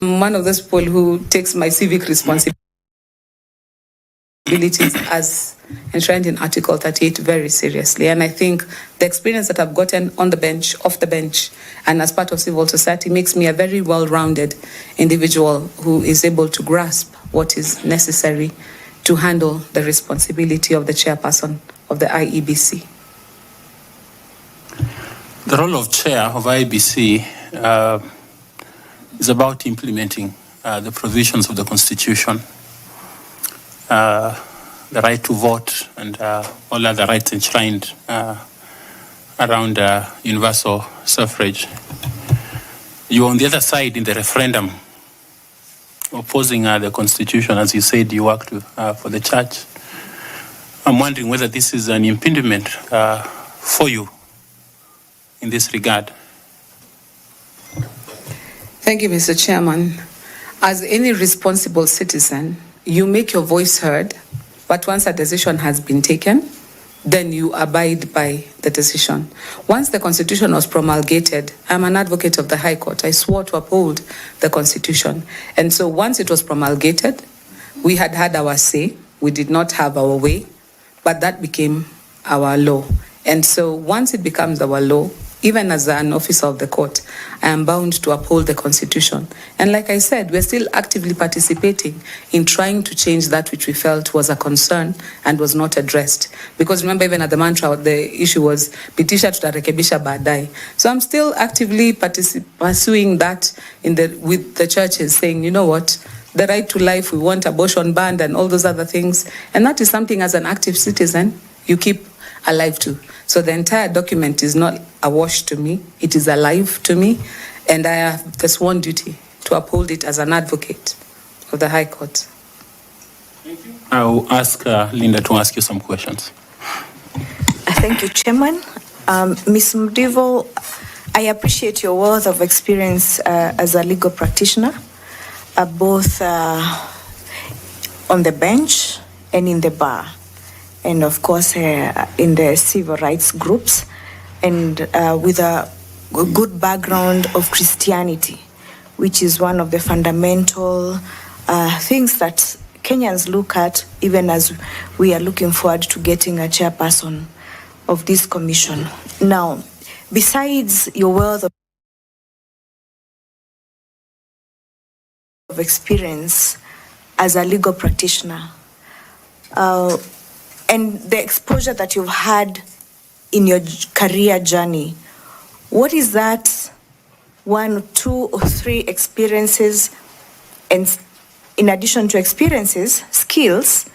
I'm one of those people who takes my civic responsibilities as enshrined in Article 38 very seriously. And I think the experience that I've gotten on the bench, off the bench, and as part of civil society makes me a very well-rounded individual who is able to grasp what is necessary to handle the responsibility of the chairperson of the IEBC. The role of chair of IEBC is about implementing the provisions of the Constitution, the right to vote, and all other rights enshrined around universal suffrage. You on the other side in the referendum, opposing the Constitution, as you said, you worked for the church. I'm wondering whether this is an impediment for you in this regard. Thank you, Mr. Chairman. As any responsible citizen, you make your voice heard, but once a decision has been taken, then you abide by the decision. Once the Constitution was promulgated, I'm an advocate of the High Court. I swore to uphold the Constitution. And so once it was promulgated, we had had our say. We did not have our way, but that became our law. And so once it becomes our law, even as an officer of the court, I am bound to uphold the Constitution. And like I said, we're still actively participating in trying to change that which we felt was a concern and was not addressed. Because remember, even at the mantra, the issue was pitisha tutarekebisha baadaye. So I'm still actively pursuing that with the churches, saying, you know what, the right to life, we want abortion banned and all those other things. And that is something as an active citizen you keep alive to. So the entire document is not a wash to me, it is alive to me, and I have the sworn duty to uphold it as an advocate of the High Court. Thank you. I will ask Linda to ask you some questions. Thank you, Chairman. Ms. Mdivo, I appreciate your wealth of experience as a legal practitioner, both on the bench and in the bar, and of course in the civil rights groups, and with a good background of Christianity, which is one of the fundamental things that Kenyans look at, even as we are looking forward to getting a chairperson of this commission. Now, besides your wealth of experience as a legal practitioner, and the exposure that you've had in your career journey, what is that 1, 2, or 3 experiences, and in addition to experiences, skills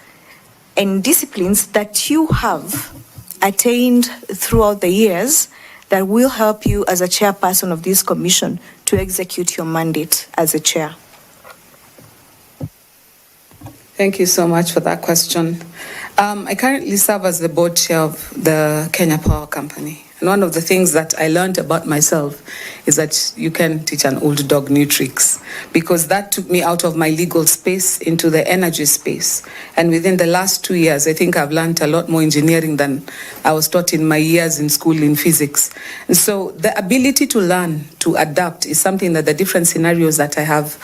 and disciplines that you have attained throughout the years that will help you as a chairperson of this commission to execute your mandate as a chair? Thank you so much for that question. I currently serve as the board chair of the Kenya Power Company. And one of the things that I learned about myself is that you can teach an old dog new tricks, because that took me out of my legal space into the energy space. And within the last 2 years, I think I've learned a lot more engineering than I was taught in my years in school in physics. And so the ability to learn, to adapt, is something that the different scenarios that I have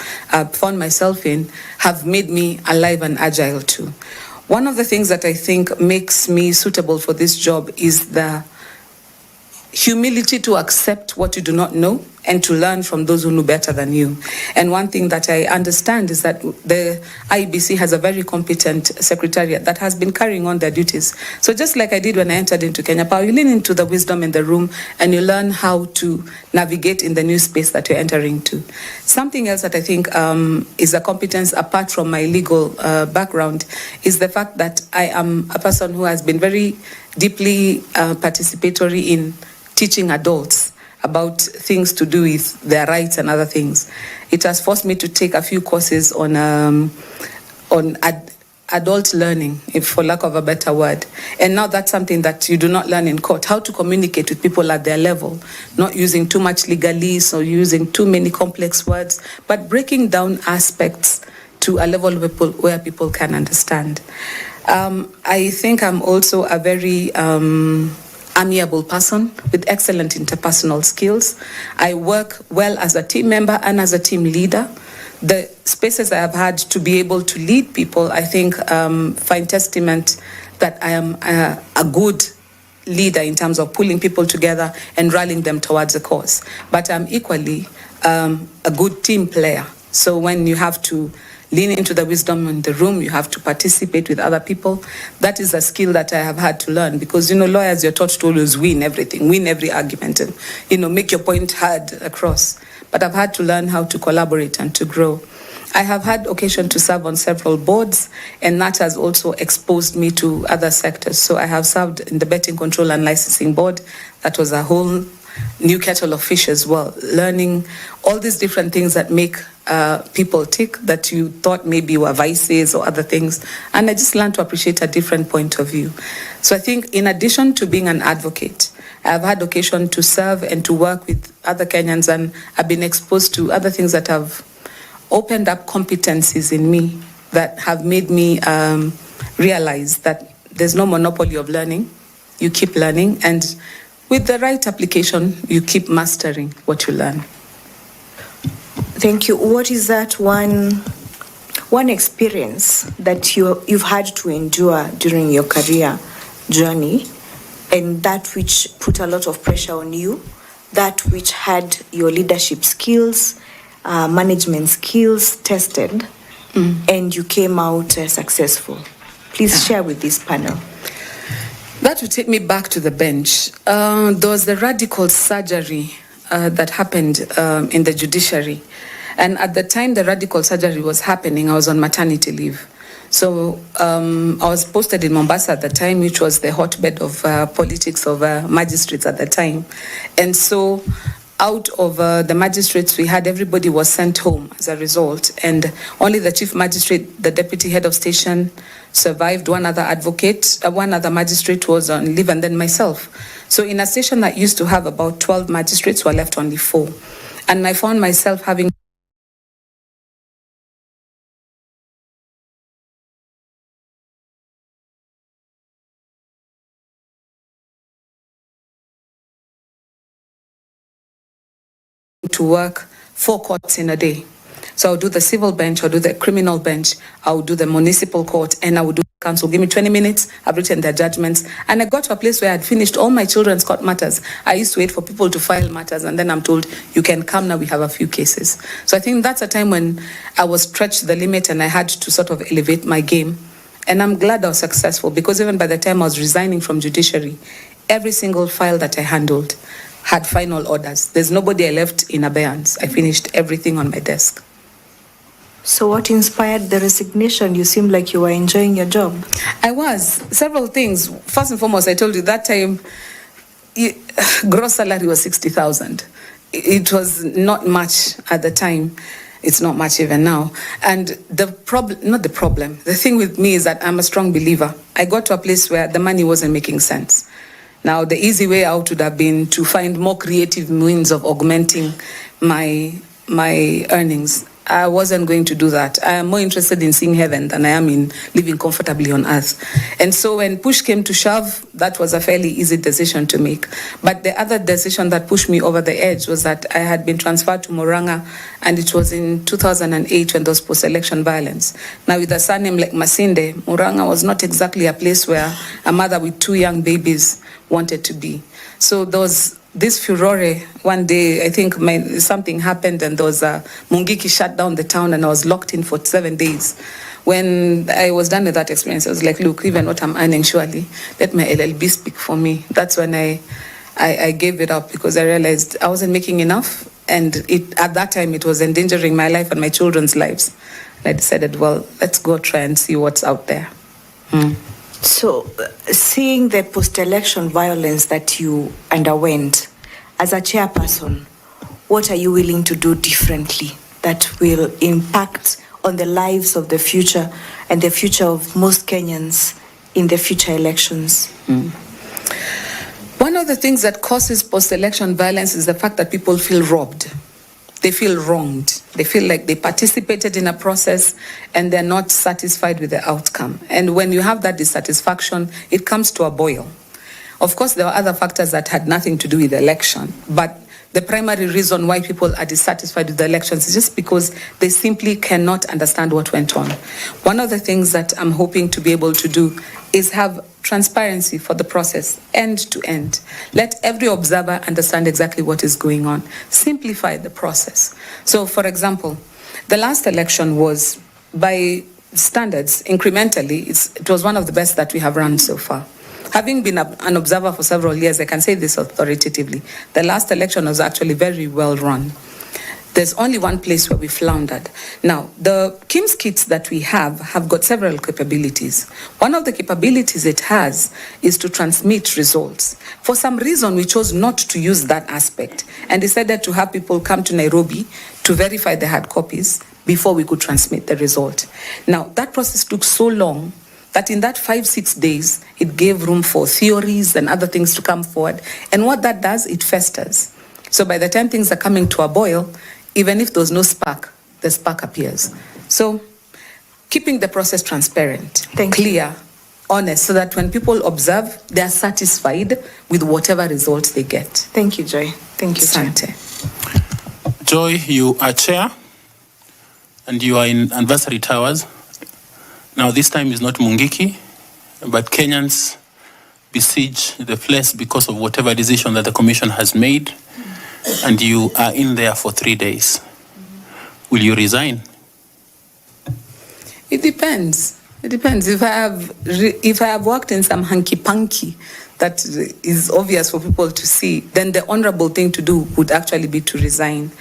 found myself in have made me alive and agile too. One of the things that I think makes me suitable for this job is the humility to accept what you do not know and to learn from those who know better than you. And one thing that I understand is that the IEBC has a very competent secretariat that has been carrying on their duties. So just like I did when I entered into Kenya Power, you lean into the wisdom in the room and you learn how to navigate in the new space that you're entering to. Something else that I think is a competence apart from my legal background is the fact that I am a person who has been very deeply participatory in teaching adults about things to do with their rights and other things. It has forced me to take a few courses on adult learning, if for lack of a better word. And now that's something that you do not learn in court, how to communicate with people at their level, not using too much legalese or using too many complex words, but breaking down aspects to a level where people can understand. I think I'm also a very amiable person with excellent interpersonal skills. I work well as a team member and as a team leader. the spaces I have had to be able to lead people, I think, find testament that I am a good leader in terms of pulling people together and rallying them towards a cause. But I'm equally a good team player. So when you have to lean into the wisdom in the room, you have to participate with other people. That is a skill that I have had to learn because, lawyers, you're taught to always win everything, win every argument and, make your point heard across. But I've had to learn how to collaborate and to grow. I have had occasion to serve on several boards, and that has also exposed me to other sectors. So I have served in the Betting Control and Licensing Board. That was a whole new kettle of fish as well, learning all these different things that make people tick that you thought maybe were vices or other things. And I just learned to appreciate a different point of view. So I think in addition to being an advocate, I've had occasion to serve and to work with other Kenyans, and I've been exposed to other things that have opened up competencies in me that have made me realize that there's no monopoly of learning. You keep learning, and with the right application, you keep mastering what you learn. Thank you. What is that one experience that you've had to endure during your career journey, and that which put a lot of pressure on you, that which had your leadership skills, management skills tested, and you came out successful? Please share with this panel. That would take me back to the bench. There was the radical surgery that happened in the judiciary. And at the time the radical surgery was happening, I was on maternity leave. So I was posted in Mombasa at the time, which was the hotbed of politics of magistrates at the time. And so out of the magistrates we had, everybody was sent home as a result. And only the chief magistrate, the deputy head of station survived, one other advocate, one other magistrate was on leave, and then myself. So in a station that used to have about 12 magistrates, were left only 4. And I found myself having to work 4 courts in a day. So I'll do the civil bench, I'll do the criminal bench, I'll do the municipal court, and I will do council. Give me 20 minutes, I've written their judgments. And I got to a place where I'd finished all my children's court matters. I used to wait for people to file matters, and then I'm told, you can come now, we have a few cases. So I think that's a time when I was stretched to the limit and I had to sort of elevate my game. And I'm glad I was successful, because even by the time I was resigning from judiciary, every single file that I handled had final orders. There's nobody I left in abeyance. I finished everything on my desk. So what inspired the resignation? You seem like you were enjoying your job. I was. Several things. First and foremost, I told you that time, gross salary was 60,000. It was not much at the time. It's not much even now. And the thing with me is that I'm a strong believer. I got to a place where the money wasn't making sense. Now, the easy way out would have been to find more creative means of augmenting my earnings. I wasn't going to do that. I am more interested in seeing heaven than I am in living comfortably on earth. And so when push came to shove, that was a fairly easy decision to make. But the other decision that pushed me over the edge was that I had been transferred to Murang'a, and it was in 2008 when there was post-election violence. Now, with a surname like Masinde, Murang'a was not exactly a place where a mother with 2 young babies wanted to be. So there was this furore. One day, I think something happened, and there was a Mungiki shut down the town, and I was locked in for 7 days. When I was done with that experience, I was like, look, even what I'm earning, surely, let my LLB speak for me. That's when I gave it up, because I realized I wasn't making enough, and at that time, it was endangering my life and my children's lives. And I decided, well, let's go try and see what's out there. So, seeing the post-election violence that you underwent, as a chairperson, what are you willing to do differently that will impact on the lives of the future and the future of most Kenyans in the future elections? One of the things that causes post-election violence is the fact that people feel robbed. They feel wronged. They feel like they participated in a process and they're not satisfied with the outcome. And when you have that dissatisfaction, it comes to a boil. Of course, there were other factors that had nothing to do with the election, but the primary reason why people are dissatisfied with the elections is just because they simply cannot understand what went on. One of the things that I'm hoping to be able to do is have transparency for the process, end to end. Let every observer understand exactly what is going on. Simplify the process. So, for example, the last election was, by standards, incrementally, it was one of the best that we have run so far. Having been an observer for several years, I can say this authoritatively. The last election was actually very well run. There's only one place where we floundered. Now, the KIMS kits that we have got several capabilities. One of the capabilities it has is to transmit results. For some reason, we chose not to use that aspect and decided to have people come to Nairobi to verify the hard copies before we could transmit the result. Now, that process took so long that in that 5-6 days, it gave room for theories and other things to come forward. And what that does, it festers. So by the time things are coming to a boil, even if there's no spark, the spark appears. So keeping the process transparent, clear, honest, so that when people observe, they are satisfied with whatever results they get. Thank you, Joy. Thank you, Sante. Joy, you are chair, and you are in Anniversary Towers. Now, this time is not Mungiki, but Kenyans besiege the place because of whatever decision that the commission has made, and you are in there for 3 days. Will you resign? It depends. It depends. If I have worked in some hanky-panky that is obvious for people to see, then the honorable thing to do would actually be to resign.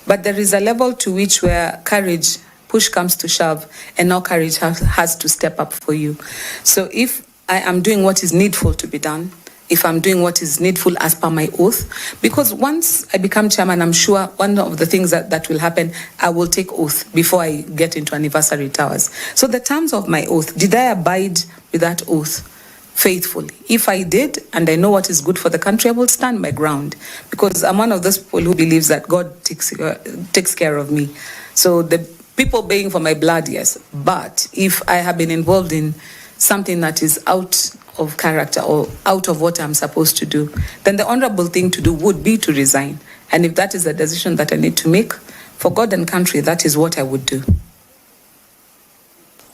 But there is a level to which where courage, push comes to shove, and now courage has to step up for you. So if I am doing what is needful to be done, if I'm doing what is needful as per my oath, because once I become chairman, I'm sure one of the things that will happen, I will take oath before I get into Anniversary Towers. So the terms of my oath, did I abide with that oath faithfully? If I did, and I know what is good for the country, I will stand my ground, because I'm one of those people who believes that God takes care of me. So the people paying for my blood, yes. But if I have been involved in something that is out of character or out of what I'm supposed to do, then the honorable thing to do would be to resign. And if that is a decision that I need to make for God and country, that is what I would do.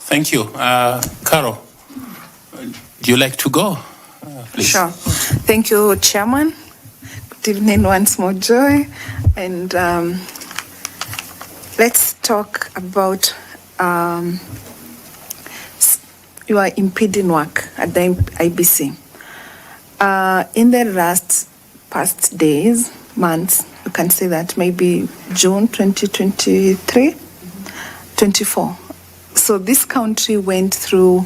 Thank you. Carol, do you like to go? Please. Sure. Thank you, Chairman. Good evening once more, Joy. And let's talk about your impeding work at the IBC. In the past days, months, you can say that maybe June 2023, 24. So this country went through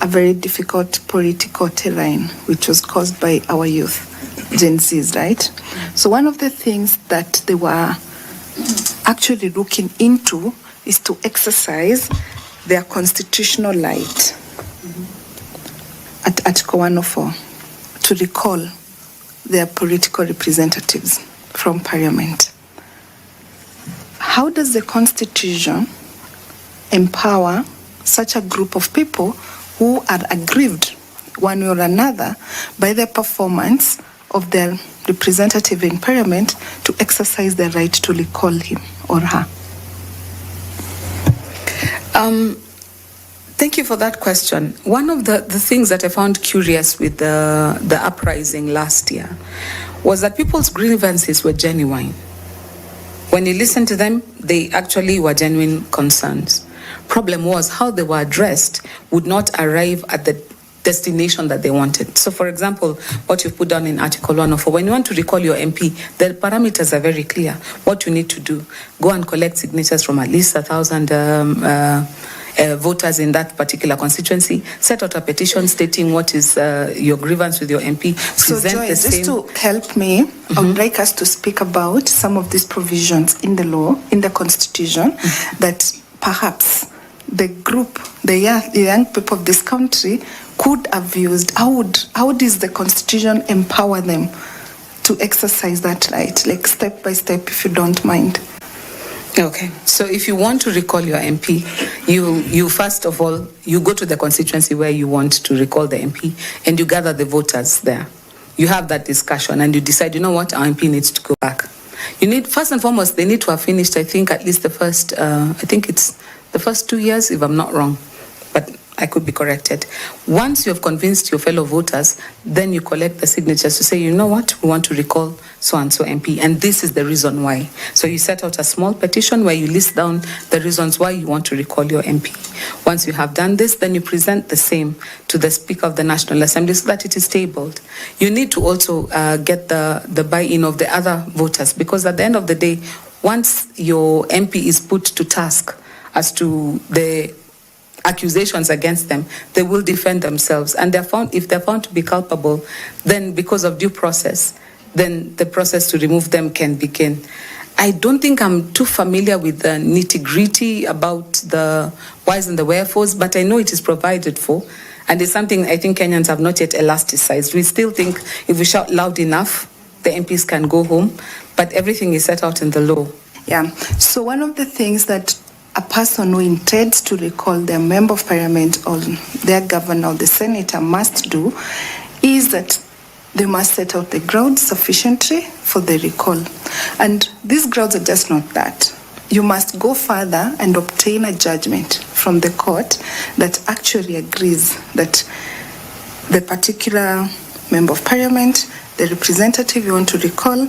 a very difficult political terrain, which was caused by our youth, Gen Zs, right? So one of the things that they were actually looking into is to exercise their constitutional right at Article 104 to recall their political representatives from Parliament. How does the Constitution empower such a group of people who are aggrieved one way or another by the performance of their representative in Parliament to exercise their right to recall him or her? Thank you for that question. One of the things that I found curious with the uprising last year was that people's grievances were genuine. When you listen to them, they actually were genuine concerns. Problem was how they were addressed would not arrive at the destination that they wanted. So for example, what you put down in Article 104, when you want to recall your MP, the parameters are very clear. What you need to do, go and collect signatures from at least 1,000 voters in that particular constituency, set out a petition stating what is your grievance with your MP. So Joy, just to help me, I would like us to speak about some of these provisions in the law, in the Constitution, that perhaps the group, the young people of this country could have used. How does the Constitution empower them to exercise that right? Like step by step, if you don't mind. Okay, so if you want to recall your MP, you first of all, you go to the constituency where you want to recall the MP and you gather the voters there. You have that discussion and you decide, you know what, our MP needs to go back. You need, first and foremost, they need to have finished, I think, at least the first, I think it's the first 2 years, if I'm not wrong, but I could be corrected. Once you have convinced your fellow voters, then you collect the signatures to say, you know what, we want to recall so-and-so MP, and this is the reason why. So you set out a small petition where you list down the reasons why you want to recall your MP. Once you have done this, then you present the same to the Speaker of the National Assembly so that it is tabled. You need to also get the buy-in of the other voters, because at the end of the day, once your MP is put to task as to the accusations against them, they will defend themselves. And if they're found to be culpable, then because of due process, then the process to remove them can begin. I don't think I'm too familiar with the nitty-gritty about the whys and the wherefores, but I know it is provided for. And it's something I think Kenyans have not yet elasticized. We still think if we shout loud enough, the MPs can go home, but everything is set out in the law. Yeah, so one of the things that a person who intends to recall their member of parliament or their governor or the senator must do is that they must set out the grounds sufficiently for the recall. And these grounds are just not that. You must go further and obtain a judgment from the court that actually agrees that the particular member of parliament, the representative you want to recall,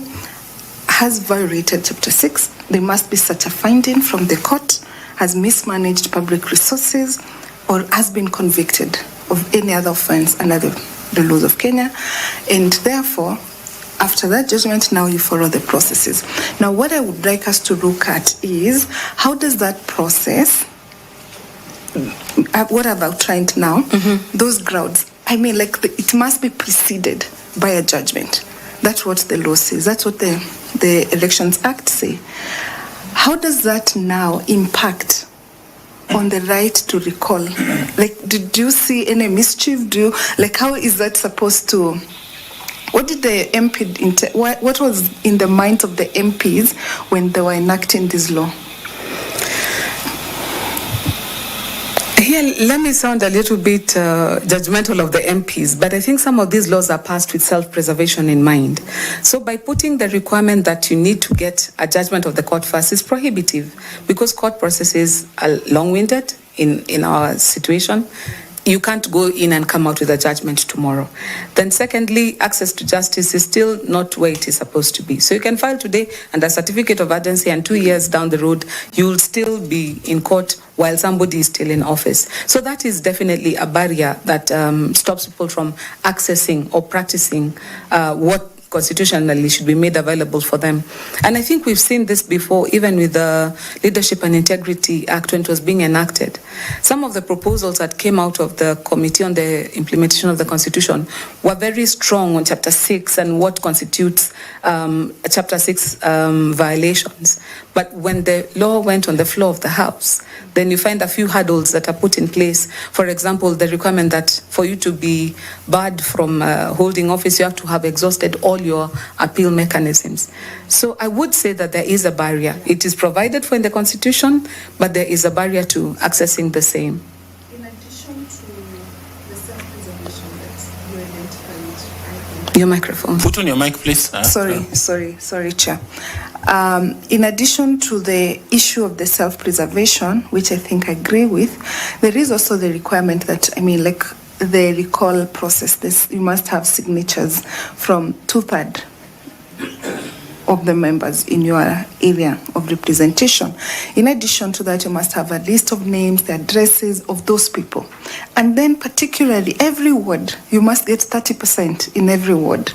has violated Chapter 6. There must be such a finding from the court, has mismanaged public resources, or has been convicted of any other offense under the laws of Kenya. And therefore, after that judgment, now you follow the processes. Now, what I would like us to look at is, how does that process, what I've outlined now, those grounds, I mean, like it must be preceded by a judgment. That's what the law says. That's what the Elections Act say. How does that now impact on the right to recall? Like, did you see any mischief? How is that supposed to? What did the MP? What was in the minds of the MPs when they were enacting this law? Here, let me sound a little bit judgmental of the MPs, but I think some of these laws are passed with self-preservation in mind. So by putting the requirement that you need to get a judgment of the court first is prohibitive, because court processes are long-winded in our situation. You can't go in and come out with a judgment tomorrow. Then secondly, access to justice is still not where it is supposed to be. So you can file today under certificate of urgency, and 2 years down the road, you'll still be in court while somebody is still in office. So that is definitely a barrier that stops people from accessing or practicing what constitutionally should be made available for them. And I think we've seen this before, even with the Leadership and Integrity Act when it was being enacted. Some of the proposals that came out of the Committee on the Implementation of the Constitution were very strong on Chapter 6 and what constitutes Chapter 6 violations. But when the law went on the floor of the House, then you find a few hurdles that are put in place. For example, the requirement that for you to be barred from holding office, you have to have exhausted all your appeal mechanisms. So I would say that there is a barrier. It is provided for in the Constitution, but there is a barrier to accessing the same. In addition to the self-preservation that you identified, Your microphone. Put on your mic, please. Sorry, Chair. In addition to the issue of the self-preservation, which I think I agree with, there is also the requirement that, the recall process, you must have signatures from 2/3 of the members in your area of representation. In addition to that, you must have a list of names, the addresses of those people. And then particularly every ward, you must get 30% in every ward.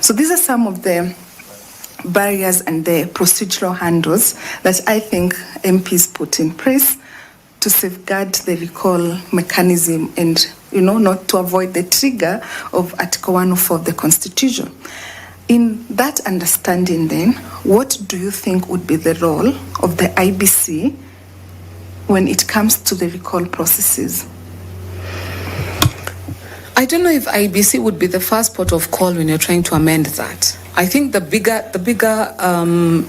So these are some of the barriers and the procedural handles that I think MPs put in place to safeguard the recall mechanism and, not to avoid the trigger of Article 104 of the Constitution. In that understanding then, what do you think would be the role of the IEBC when it comes to the recall processes? I don't know if IEBC would be the first port of call when you're trying to amend that. I think the bigger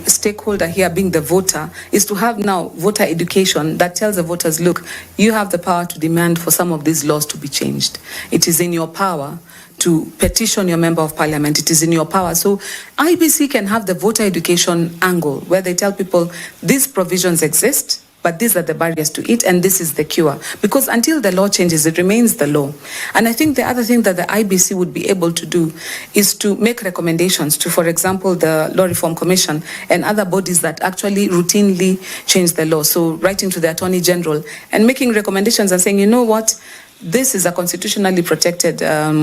stakeholder here being the voter is to have now voter education that tells the voters, look, you have the power to demand for some of these laws to be changed. It is in your power to petition your member of parliament. It is in your power. So IEBC can have the voter education angle where they tell people these provisions exist, but these are the barriers to it, and this is the cure. Because until the law changes, it remains the law. And I think the other thing that the IEBC would be able to do is to make recommendations to, for example, the Law Reform Commission and other bodies that actually routinely change the law. So writing to the Attorney General and making recommendations and saying, you know what, this is a constitutionally protected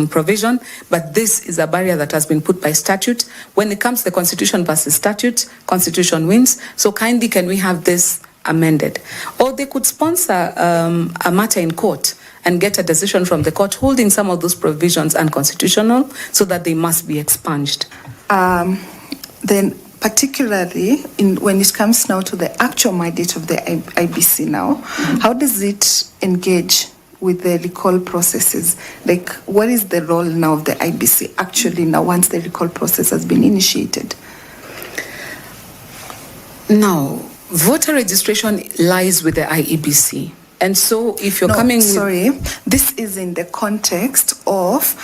provision, but this is a barrier that has been put by statute. When it comes to the Constitution versus statute, Constitution wins. So kindly, can we have this amended? Or they could sponsor a matter in court and get a decision from the court holding some of those provisions unconstitutional so that they must be expunged. Then particularly when it comes now to the actual mandate of the IBC now, how does it engage with the recall processes? Like, what is the role now of the IBC actually now once the recall process has been initiated? Now, voter registration lies with the IEBC. And so if you're coming with... Sorry, this is in the context of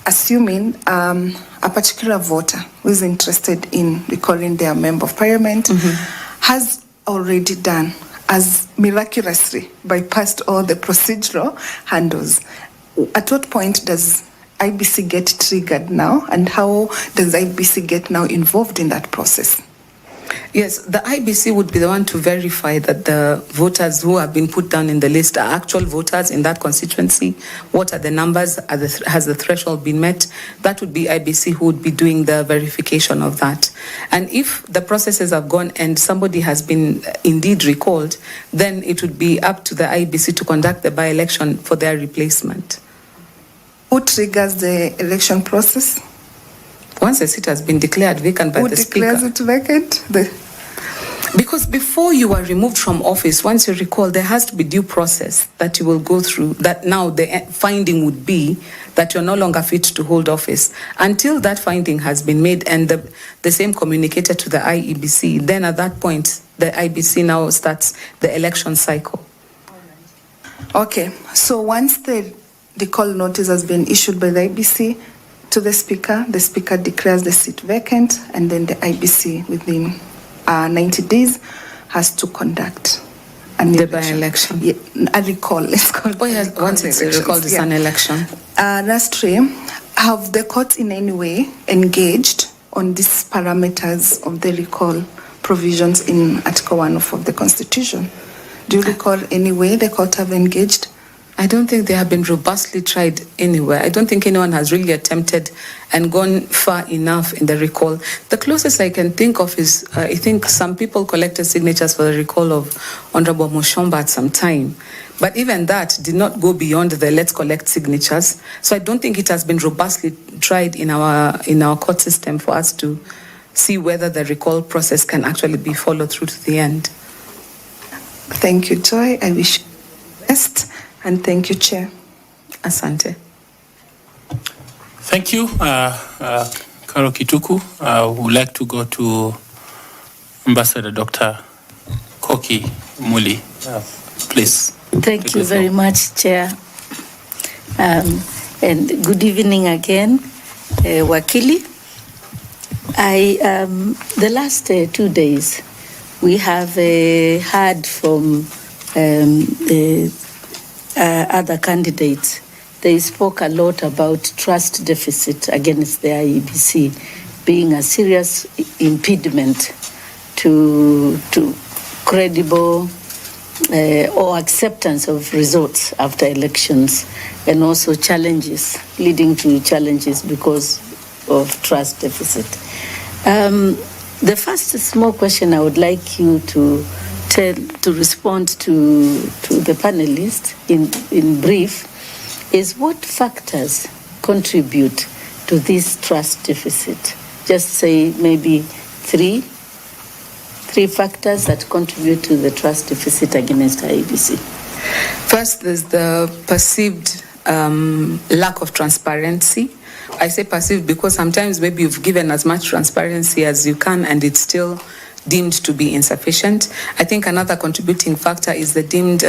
assuming a particular voter who is interested in recalling their member of parliament has already done, has miraculously bypassed all the procedural handles. At what point does IBC get triggered now, and how does IBC get now involved in that process? Yes, the IBC would be the one to verify that the voters who have been put down in the list are actual voters in that constituency. What are the numbers? Has the threshold been met? That would be IBC who would be doing the verification of that. And if the processes have gone and somebody has been indeed recalled, then it would be up to the IBC to conduct the by-election for their replacement. Who triggers the election process? Once a seat has been declared vacant by the Speaker. Who declares it vacant? Because before you are removed from office, once you recall, there has to be due process that you will go through, that now the finding would be that you're no longer fit to hold office. Until that finding has been made and the same communicated to the IEBC, then at that point, the IBC now starts the election cycle. Okay, so once the recall notice has been issued by the IBC to the Speaker declares the seat vacant, and then the IBC within 90 days has to conduct the by-election. Yeah, a recall, let's call it. Oh, yes, once it's recalled, it's an election. Lastly, have the courts in any way engaged on these parameters of the recall provisions in Article 104 of the Constitution? Do you recall any way the court have engaged? I don't think they have been robustly tried anywhere. I don't think anyone has really attempted and gone far enough in the recall. The closest I can think of is, I think some people collected signatures for the recall of Honorable Moshomba at some time. But even that did not go beyond the let's collect signatures. So I don't think it has been robustly tried in our court system for us to see whether the recall process can actually be followed through to the end. Thank you, Joy. I wish you the best. And thank you, Chair. Asante. Thank you, Karo Kituku. We would like to go to Ambassador Dr. Koki Muli, please. Thank you very much, Chair. And good evening again, Wakili. The last 2 days, we have heard from other candidates. They spoke a lot about trust deficit against the IEBC being a serious impediment to credible or acceptance of results after elections, and also challenges, leading to challenges because of trust deficit. The first small question I would like you to respond to the panelists in brief is what factors contribute to this trust deficit? Just say maybe three factors that contribute to the trust deficit against IEBC. First, there's the perceived lack of transparency I say perceived because sometimes maybe you've given as much transparency as you can and it's still deemed to be insufficient. I think another contributing factor is the deemed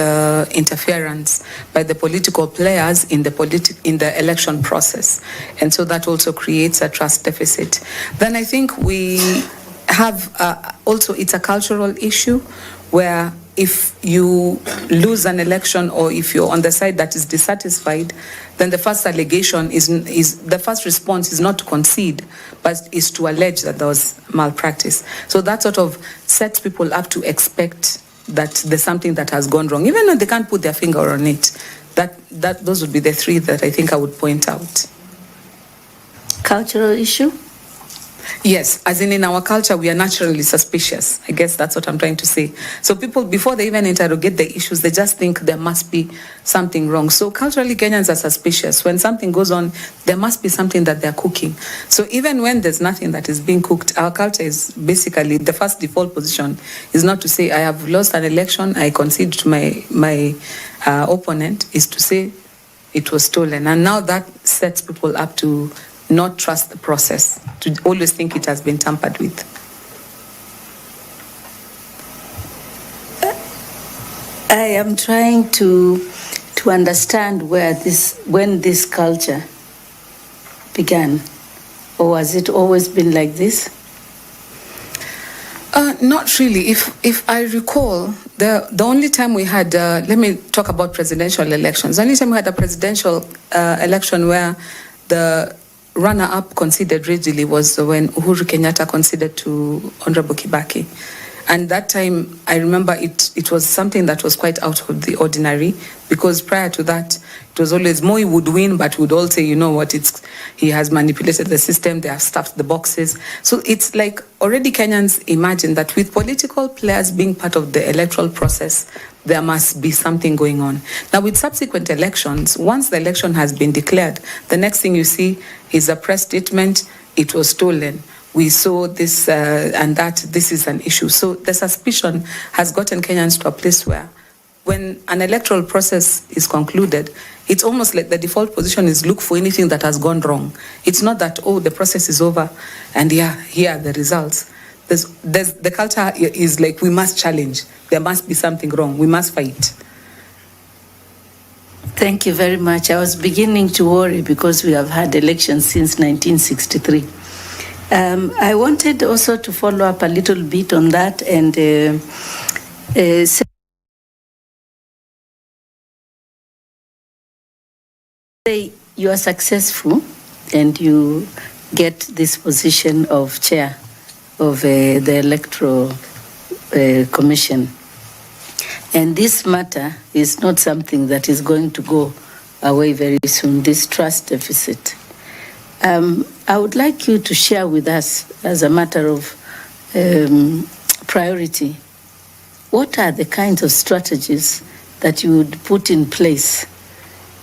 interference by the political players in the election process. And so that also creates a trust deficit. Then I think we have also, it's a cultural issue where if you lose an election or if you're on the side that is dissatisfied, then the first allegation is the first response is not to concede, but is to allege that there was malpractice. So that sort of sets people up to expect that there's something that has gone wrong, even though they can't put their finger on it. Those would be the three that I think I would point out. Cultural issue? Yes, as in our culture, we are naturally suspicious. I guess that's what I'm trying to say. So people, before they even interrogate the issues, they just think there must be something wrong. So culturally, Kenyans are suspicious. When something goes on, there must be something that they're cooking. So even when there's nothing that is being cooked, our culture is basically, the first default position is not to say, I have lost an election, I concede to my opponent, is to say it was stolen. And now that sets people up to not trust the process, to always think it has been tampered with. I am trying to understand when this culture began, or has it always been like this? Not really. If I recall, the only time we had, let me talk about presidential elections. The only time we had a presidential election where the runner-up conceded readily was when Uhuru Kenyatta conceded to Honorable Kibaki. And that time, I remember it was something that was quite out of the ordinary, because prior to that, it was always Moi would win, but would all say, you know what, he has manipulated the system, they have stuffed the boxes. So it's like already Kenyans imagine that with political players being part of the electoral process, there must be something going on. Now, with subsequent elections, once the election has been declared, the next thing you see is a press statement, it was stolen. We saw this and that, this is an issue. So the suspicion has gotten Kenyans to a place where when an electoral process is concluded, it's almost like the default position is look for anything that has gone wrong. It's not that, oh, the process is over and yeah, here are the results. The culture is like, we must challenge. There must be something wrong. We must fight. Thank you very much. I was beginning to worry because we have had elections since 1963. I wanted also to follow up a little bit on that and say you are successful and you get this position of chair of the Electoral Commission. And this matter is not something that is going to go away very soon, this trust deficit. I would like you to share with us, as a matter of priority, what are the kinds of strategies that you would put in place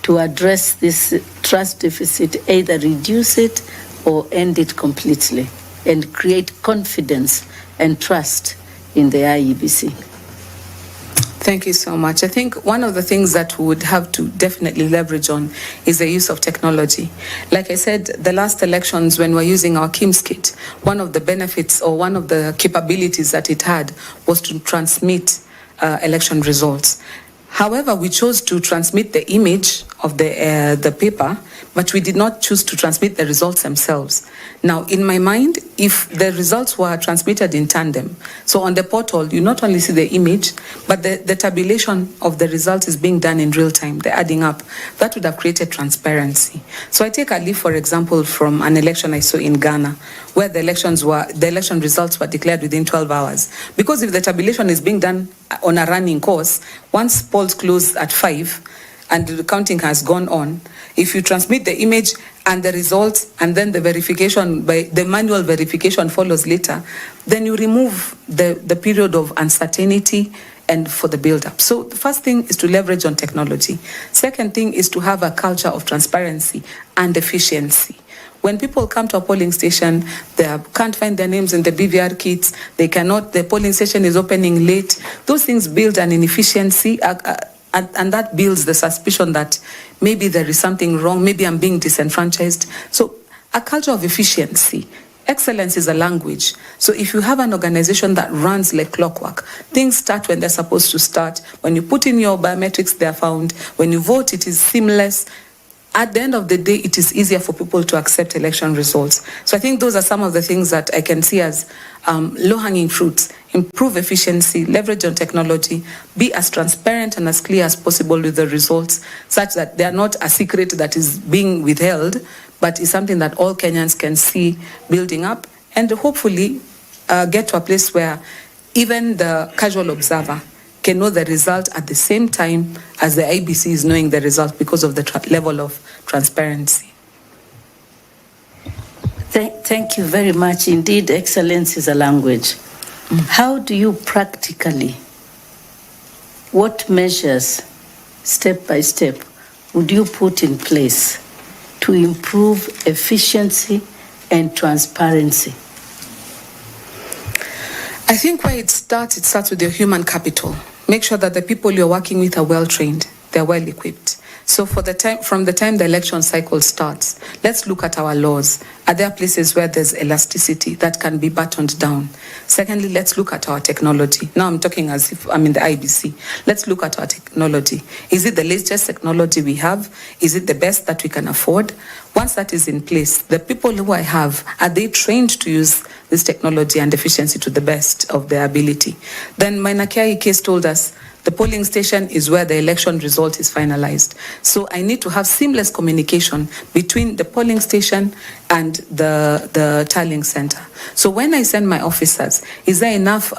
to address this trust deficit, either reduce it or end it completely, and create confidence and trust in the IEBC? Thank you so much. I think one of the things that we would have to definitely leverage on is the use of technology. Like I said, the last elections, when we're using our KIMS kit, one of the benefits or one of the capabilities that it had was to transmit election results. However, we chose to transmit the image of the paper, but we did not choose to transmit the results themselves. Now, in my mind, if the results were transmitted in tandem, so on the portal, you not only see the image, but the tabulation of the results is being done in real time, the adding up, that would have created transparency. So I take a leaf, for example, from an election I saw in Ghana, where the election results were declared within 12 hours. Because if the tabulation is being done on a running course, once polls close at 5, and the counting has gone on, if you transmit the image and the results and then the verification, by the manual verification follows later, then you remove the period of uncertainty and for the build-up. So the first thing is to leverage on technology. Second thing is to have a culture of transparency and efficiency. When people come to a polling station, they can't find their names in the BVR kits, the polling station is opening late. Those things build an inefficiency, and that builds the suspicion that maybe there is something wrong, maybe I'm being disenfranchised. So a culture of efficiency. Excellence is a language. So if you have an organization that runs like clockwork, things start when they're supposed to start. When you put in your biometrics, they're found. When you vote, it is seamless. At the end of the day, it is easier for people to accept election results. So I think those are some of the things that I can see as low-hanging fruits. Improve efficiency, leverage on technology, be as transparent and as clear as possible with the results, such that they are not a secret that is being withheld, but is something that all Kenyans can see building up, and hopefully get to a place where even the casual observer can know the result at the same time as the IEBC is knowing the result because of the level of transparency. Thank you very much. Indeed, excellence is a language. How do you practically, what measures, step by step, would you put in place to improve efficiency and transparency? I think where it starts with your human capital. Make sure that the people you're working with are well trained, they're well equipped. So from the time the election cycle starts, let's look at our laws. Are there places where there's elasticity that can be battened down? Secondly, let's look at our technology. Now I'm talking as if I'm in the IEBC. Let's look at our technology. Is it the latest technology we have? Is it the best that we can afford? Once that is in place, the people who I have, are they trained to use this technology and efficiency to the best of their ability? Then my Nakiai case told us the polling station is where the election result is finalized. So I need to have seamless communication between the polling station and the tallying center. So when I send my officers, is there enough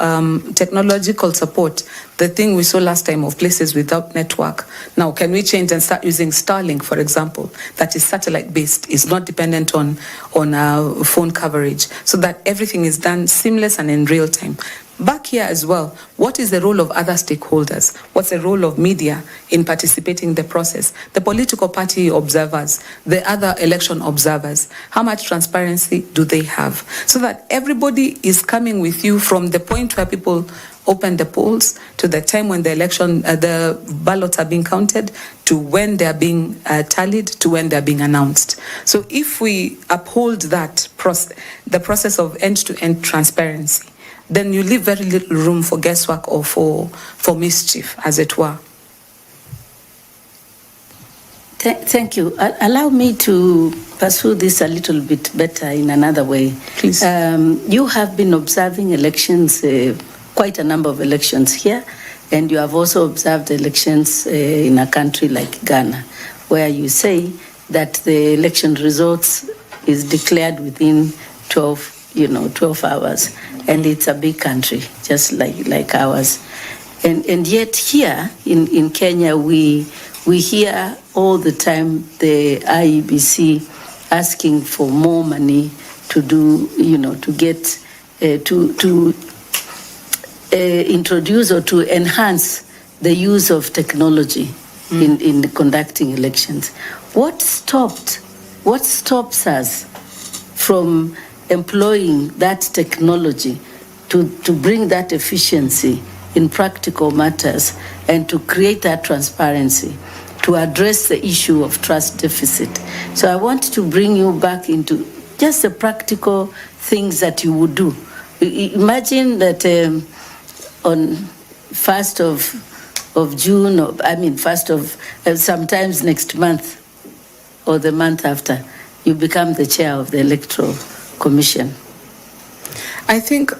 technological support? The thing we saw last time of places without network. Now, can we change and start using Starlink, for example, that is satellite-based, is not dependent on phone coverage, so that everything is done seamless and in real time? Back here as well, what is the role of other stakeholders? What's the role of media in participating in the process? The political party observers, the other election observers, how much transparency do they have? So that everybody is coming with you from the point where people open the polls to the time when the ballots are being counted, to when they are being tallied, to when they are being announced. So if we uphold that the process of end-to-end transparency, then you leave very little room for guesswork or for mischief, as it were. Thank you. Allow me to pursue this a little bit better in another way. Please. You have been observing elections, quite a number of elections here, and you have also observed elections in a country like Ghana, where you say that the election results is declared within 12 hours, and it's a big country, just like ours. And yet here in Kenya, we hear all the time the IEBC asking for more money to do, to get, to introduce or to enhance the use of technology in conducting elections. What stops us from employing that technology to bring that efficiency in practical matters and to create that transparency, to address the issue of trust deficit? So I want to bring you back into just the practical things that you would do. Imagine that on 1st of June, or sometimes next month or the month after, you become the chair of the Electoral Commission. I think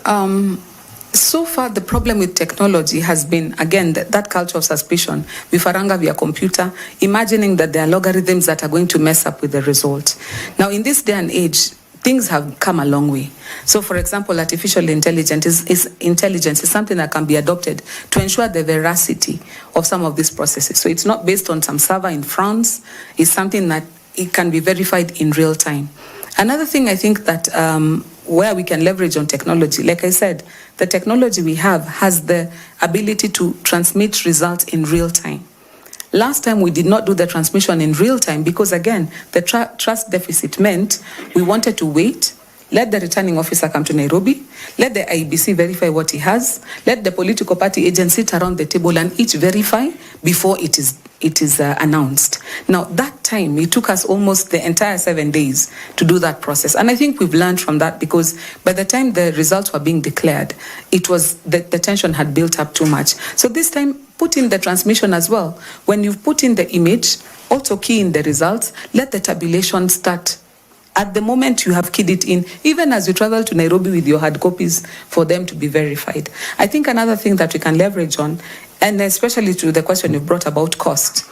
so far the problem with technology has been, again, that culture of suspicion. Vifaranga via computer, imagining that there are logarithms that are going to mess up with the result. Now, in this day and age, things have come a long way. So, for example, artificial intelligence is something that can be adopted to ensure the veracity of some of these processes. So it's not based on some server in France. It's something that it can be verified in real time. Another thing I think that where we can leverage on technology, like I said, the technology we have has the ability to transmit results in real time. Last time we did not do the transmission in real time because, again, the trust deficit meant we wanted to wait, let the returning officer come to Nairobi, let the IEBC verify what he has, let the political party agents sit around the table and each verify before it is it is announced. Now, that time, it took us almost the entire 7 days to do that process. And I think we've learned from that, because by the time the results were being declared, it was the tension had built up too much. So this time, put in the transmission as well. When you've put in the image, also key in the results, let the tabulation start. At the moment you have keyed it in, even as you travel to Nairobi with your hard copies for them to be verified. I think another thing that we can leverage on, and especially to the question you brought about cost,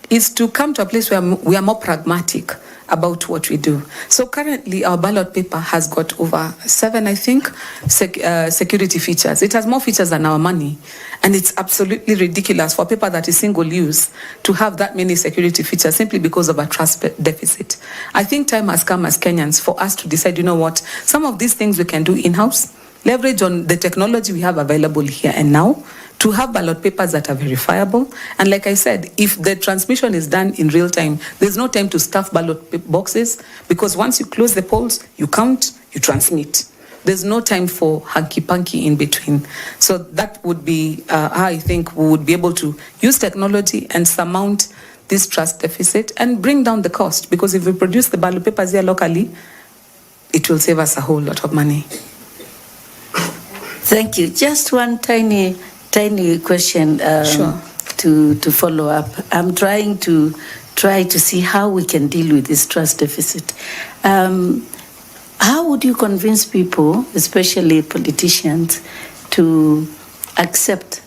is to come to a place where we are more pragmatic about what we do. So currently our ballot paper has got over 7, I think, security features. It has more features than our money. And it's absolutely ridiculous for paper that is single use to have that many security features simply because of a trust deficit. I think time has come as Kenyans for us to decide, you know what, some of these things we can do in-house, leverage on the technology we have available here and now, to have ballot papers that are verifiable. And like I said, if the transmission is done in real time, there's no time to stuff ballot boxes, because once you close the polls, you count, you transmit. There's no time for hanky-panky in between. So that would be how I think we would be able to use technology and surmount this trust deficit and bring down the cost, because if we produce the ballot papers here locally, it will save us a whole lot of money. Thank you. Just one tiny question Sure. to follow up. I'm trying to see how we can deal with this trust deficit. How would you convince people, especially politicians, to accept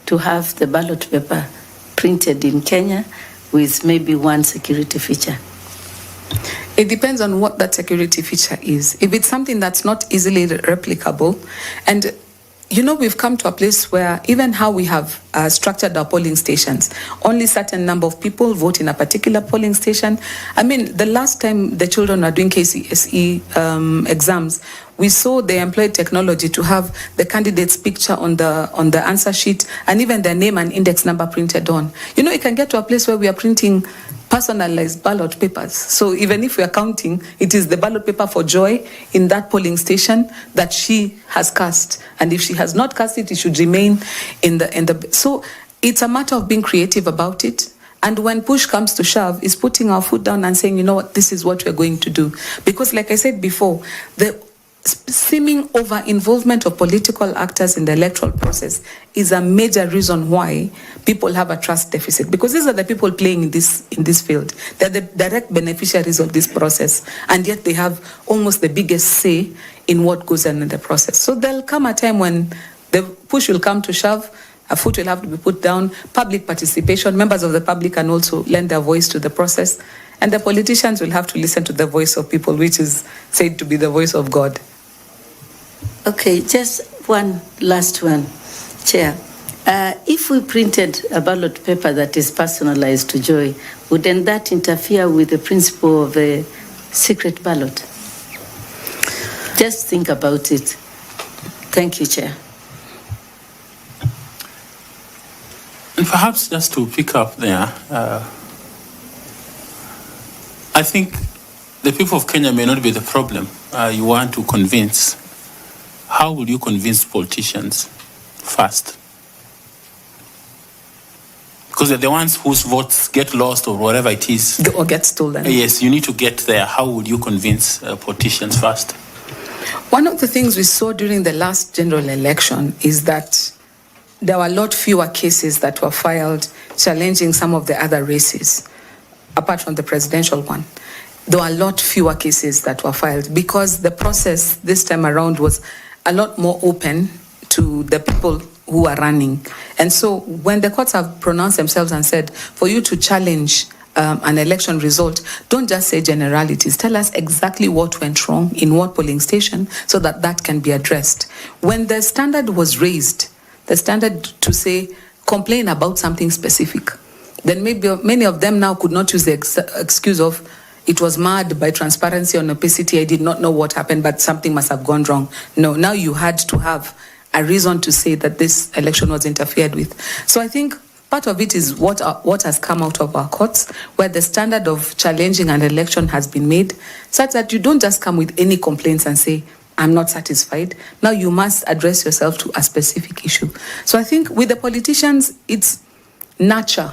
to have the ballot paper printed in Kenya with maybe one security feature? It depends on what that security feature is. If it's something that's not easily replicable, and you know, we've come to a place where even how we have structured our polling stations, only certain number of people vote in a particular polling station. I mean, the last time the children are doing KCSE exams, we saw they employed technology to have the candidate's picture on the answer sheet and even their name and index number printed on. You know, it can get to a place where we are printing personalized ballot papers. So even if we are counting, it is the ballot paper for Joy in that polling station that she has cast. And if she has not cast it, it should remain in the. So it's a matter of being creative about it. And when push comes to shove, is putting our foot down and saying, you know what, this is what we're going to do. Because like I said before, the seeming over-involvement of political actors in the electoral process is a major reason why people have a trust deficit, because these are the people playing in this field. They're the direct beneficiaries of this process, and yet they have almost the biggest say in what goes on in the process. So there'll come a time when the push will come to shove, a foot will have to be put down, public participation, members of the public can also lend their voice to the process, and the politicians will have to listen to the voice of people, which is said to be the voice of God. Okay, just one last one, Chair. If we printed a ballot paper that is personalized to Joy, wouldn't that interfere with the principle of a secret ballot? Just think about it. Thank you, Chair. And perhaps just to pick up there, I think the people of Kenya may not be the problem you want to convince. How will you convince politicians first? Because they're the ones whose votes get lost or whatever it is. Or get stolen. Yes, you need to get there. How would you convince politicians first? One of the things we saw during the last general election is that there were a lot fewer cases that were filed challenging some of the other races, apart from the presidential one. There were a lot fewer cases that were filed because the process this time around was a lot more open to the people who are running. And so when the courts have pronounced themselves and said, for you to challenge an election result, don't just say generalities. Tell us exactly what went wrong in what polling station so that that can be addressed. When the standard was raised, the standard to say, complain about something specific, then maybe many of them now could not use the excuse of, it was marred by transparency and opacity. I did not know what happened, but something must have gone wrong. No, now you had to have a reason to say that this election was interfered with. So I think part of it is what has come out of our courts, where the standard of challenging an election has been made, such that you don't just come with any complaints and say, I'm not satisfied. Now you must address yourself to a specific issue. So I think with the politicians, it's nurture.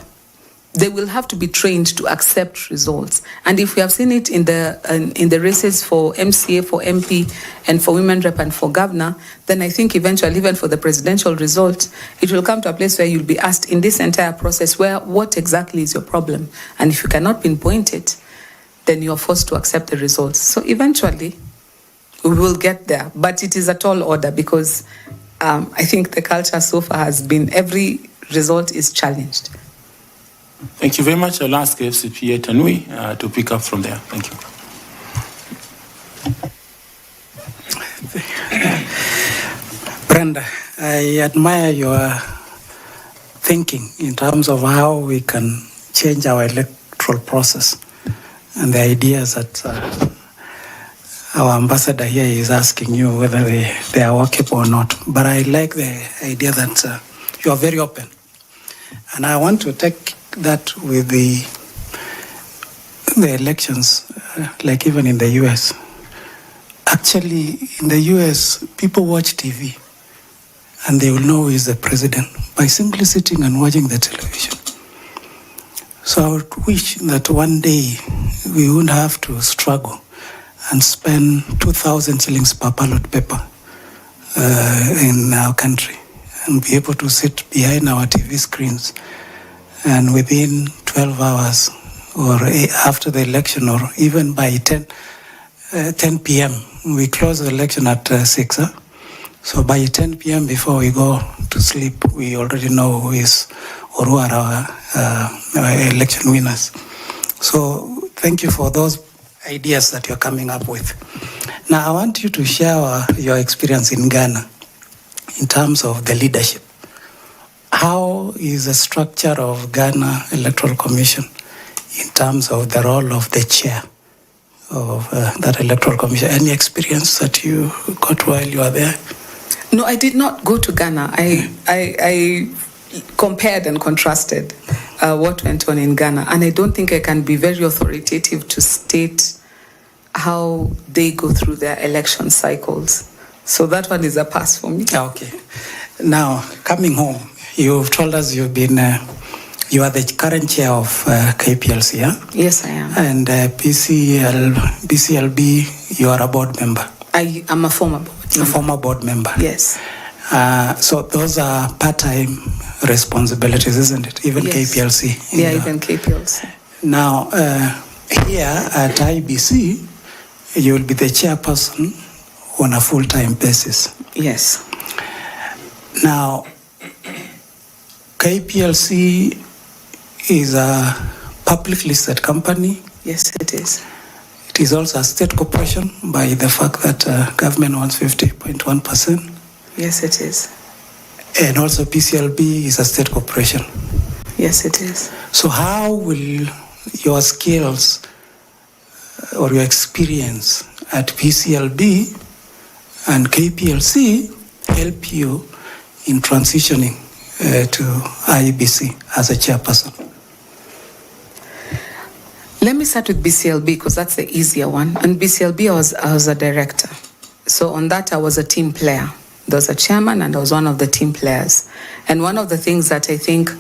they will have to be trained to accept results. And if we have seen it in the races for MCA, for MP, and for women rep and for governor, then I think eventually, even for the presidential result, it will come to a place where you'll be asked in this entire process, what exactly is your problem? And if you cannot pinpoint it, then you're forced to accept the results. So eventually, we will get there. But it is a tall order because I think the culture so far has been every result is challenged. Thank you very much. I'll ask FCPA Tanui to pick up from there. Thank you. Brenda, I admire your thinking in terms of how we can change our electoral process and the ideas that our ambassador here is asking you whether they are workable or not. But I like the idea that you are very open. And I want to take that with the elections, like even in the US. Actually, in the US, people watch TV and they will know who is the president by simply sitting and watching the television. So I would wish that one day we wouldn't have to struggle and spend 2,000 shillings per ballot paper in our country and be able to sit behind our TV screens and within 12 hours or after the election or even by 10 p.m. We close the election at 6. So by 10 p.m. before we go to sleep, we already know who is or who are our election winners. So thank you for those ideas that you're coming up with. Now I want you to share your experience in Ghana in terms of the leadership. How is the structure of Ghana Electoral Commission in terms of the role of the chair of that Electoral Commission? Any experience that you got while you were there? No, I did not go to Ghana. I compared and contrasted what went on in Ghana, and I don't think I can be very authoritative to state how they go through their election cycles. So that one is a pass for me. Okay. Now, coming home, you've told us you've been, you are the current chair of KPLC, yeah? Yes, I am. And BCLB, you are a board member. I am a former board member. A former board member. Yes. So those are part-time responsibilities, isn't it? Even yes. KPLC. Yeah, even KPLC. Now, here at IBC, you will be the chairperson on a full-time basis. Yes. Now, KPLC is a public listed company. Yes, it is. It is also a state corporation by the fact that government owns 50.1%. Yes, it is. And also PCLB is a state corporation. Yes, it is. So how will your skills or your experience at PCLB and KPLC help you in transitioning to IEBC as a chairperson? Let me start with BCLB because that's the easier one. And BCLB, I was a director. So on that, I was a team player. There was a chairman and I was one of the team players. And one of the things that I think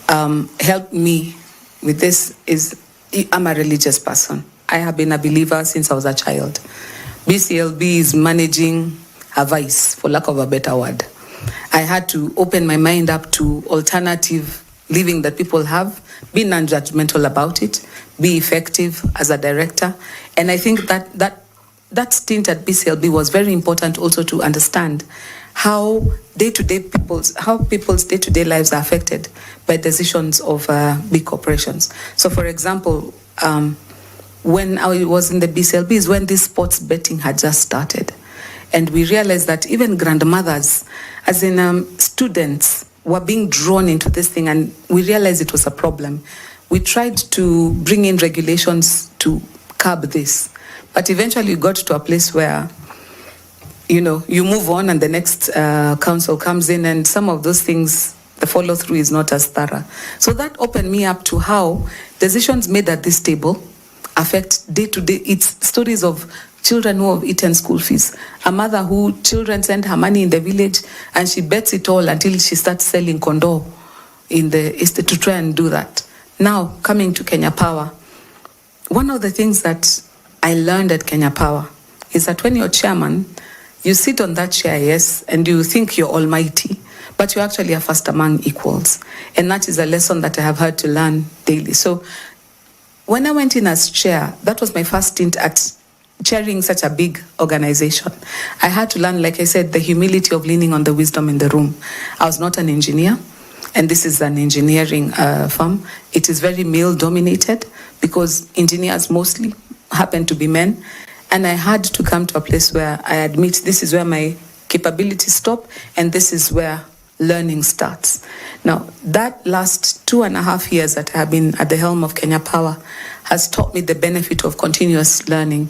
helped me with this is I'm a religious person. I have been a believer since I was a child. BCLB is managing a vice, for lack of a better word. I had to open my mind up to alternative living that people have, be non-judgmental about it, be effective as a director. And I think that stint at BCLB was very important also to understand how people's day-to-day lives are affected by decisions of big corporations. So for example, when I was in the BCLB is when this sports betting had just started. And we realized that even grandmothers, as in students, were being drawn into this thing, and we realized it was a problem. We tried to bring in regulations to curb this, but eventually we got to a place where, you move on and the next council comes in and some of those things, the follow through is not as thorough. So that opened me up to how decisions made at this table affect day to day. It's stories of children who have eaten school fees, a mother who children send her money in the village and she bets it all until she starts selling condo in the estate to try and do that. Now, coming to Kenya Power, one of the things that I learned at Kenya Power is that when you're chairman, you sit on that chair, yes, and you think you're almighty, but you're actually a first among equals. And that is a lesson that I have had to learn daily. So when I went in as chair, that was my first stint at chairing such a big organization. I had to learn, like I said, the humility of leaning on the wisdom in the room. I was not an engineer, and this is an engineering firm. It is very male-dominated because engineers mostly happen to be men. And I had to come to a place where I admit this is where my capabilities stop and this is where learning starts. Now, that last 2.5 years that I have been at the helm of Kenya Power has taught me the benefit of continuous learning.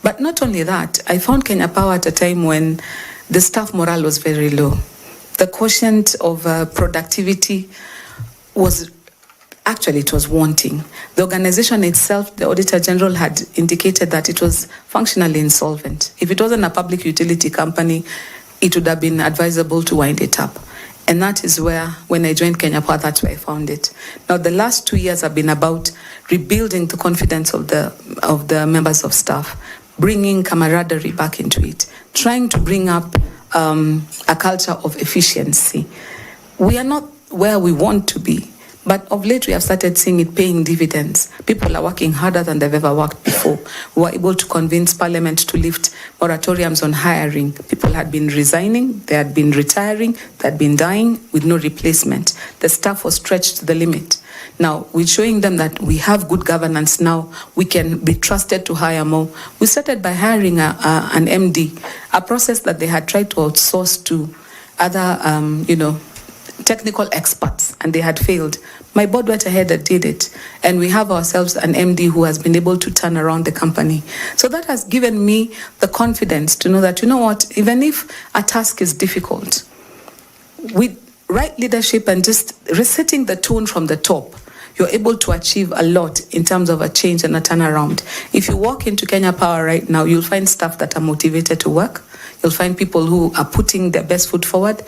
But not only that, I found Kenya Power at a time when the staff morale was very low. The quotient of productivity was actually, it was wanting. The organization itself, the Auditor General had indicated that it was functionally insolvent. If it wasn't a public utility company, it would have been advisable to wind it up. And that is where, when I joined Kenya Power, that's where I found it. Now, the last 2 years have been about rebuilding the confidence of the members of staff, bringing camaraderie back into it, trying to bring up a culture of efficiency. We are not where we want to be, but of late we have started seeing it paying dividends. People are working harder than they've ever worked before. We were able to convince Parliament to lift moratoriums on hiring. People had been resigning, they had been retiring, they had been dying with no replacement. The staff was stretched to the limit. Now, we're showing them that we have good governance now. We can be trusted to hire more. We started by hiring an MD, a process that they had tried to outsource to other, technical experts, and they had failed. My board went ahead and did it, and we have ourselves an MD who has been able to turn around the company. So that has given me the confidence to know that, you know what, even if a task is difficult, with right leadership and just resetting the tone from the top, you're able to achieve a lot in terms of a change and a turnaround. If you walk into Kenya Power right now, you'll find staff that are motivated to work. You'll find people who are putting their best foot forward.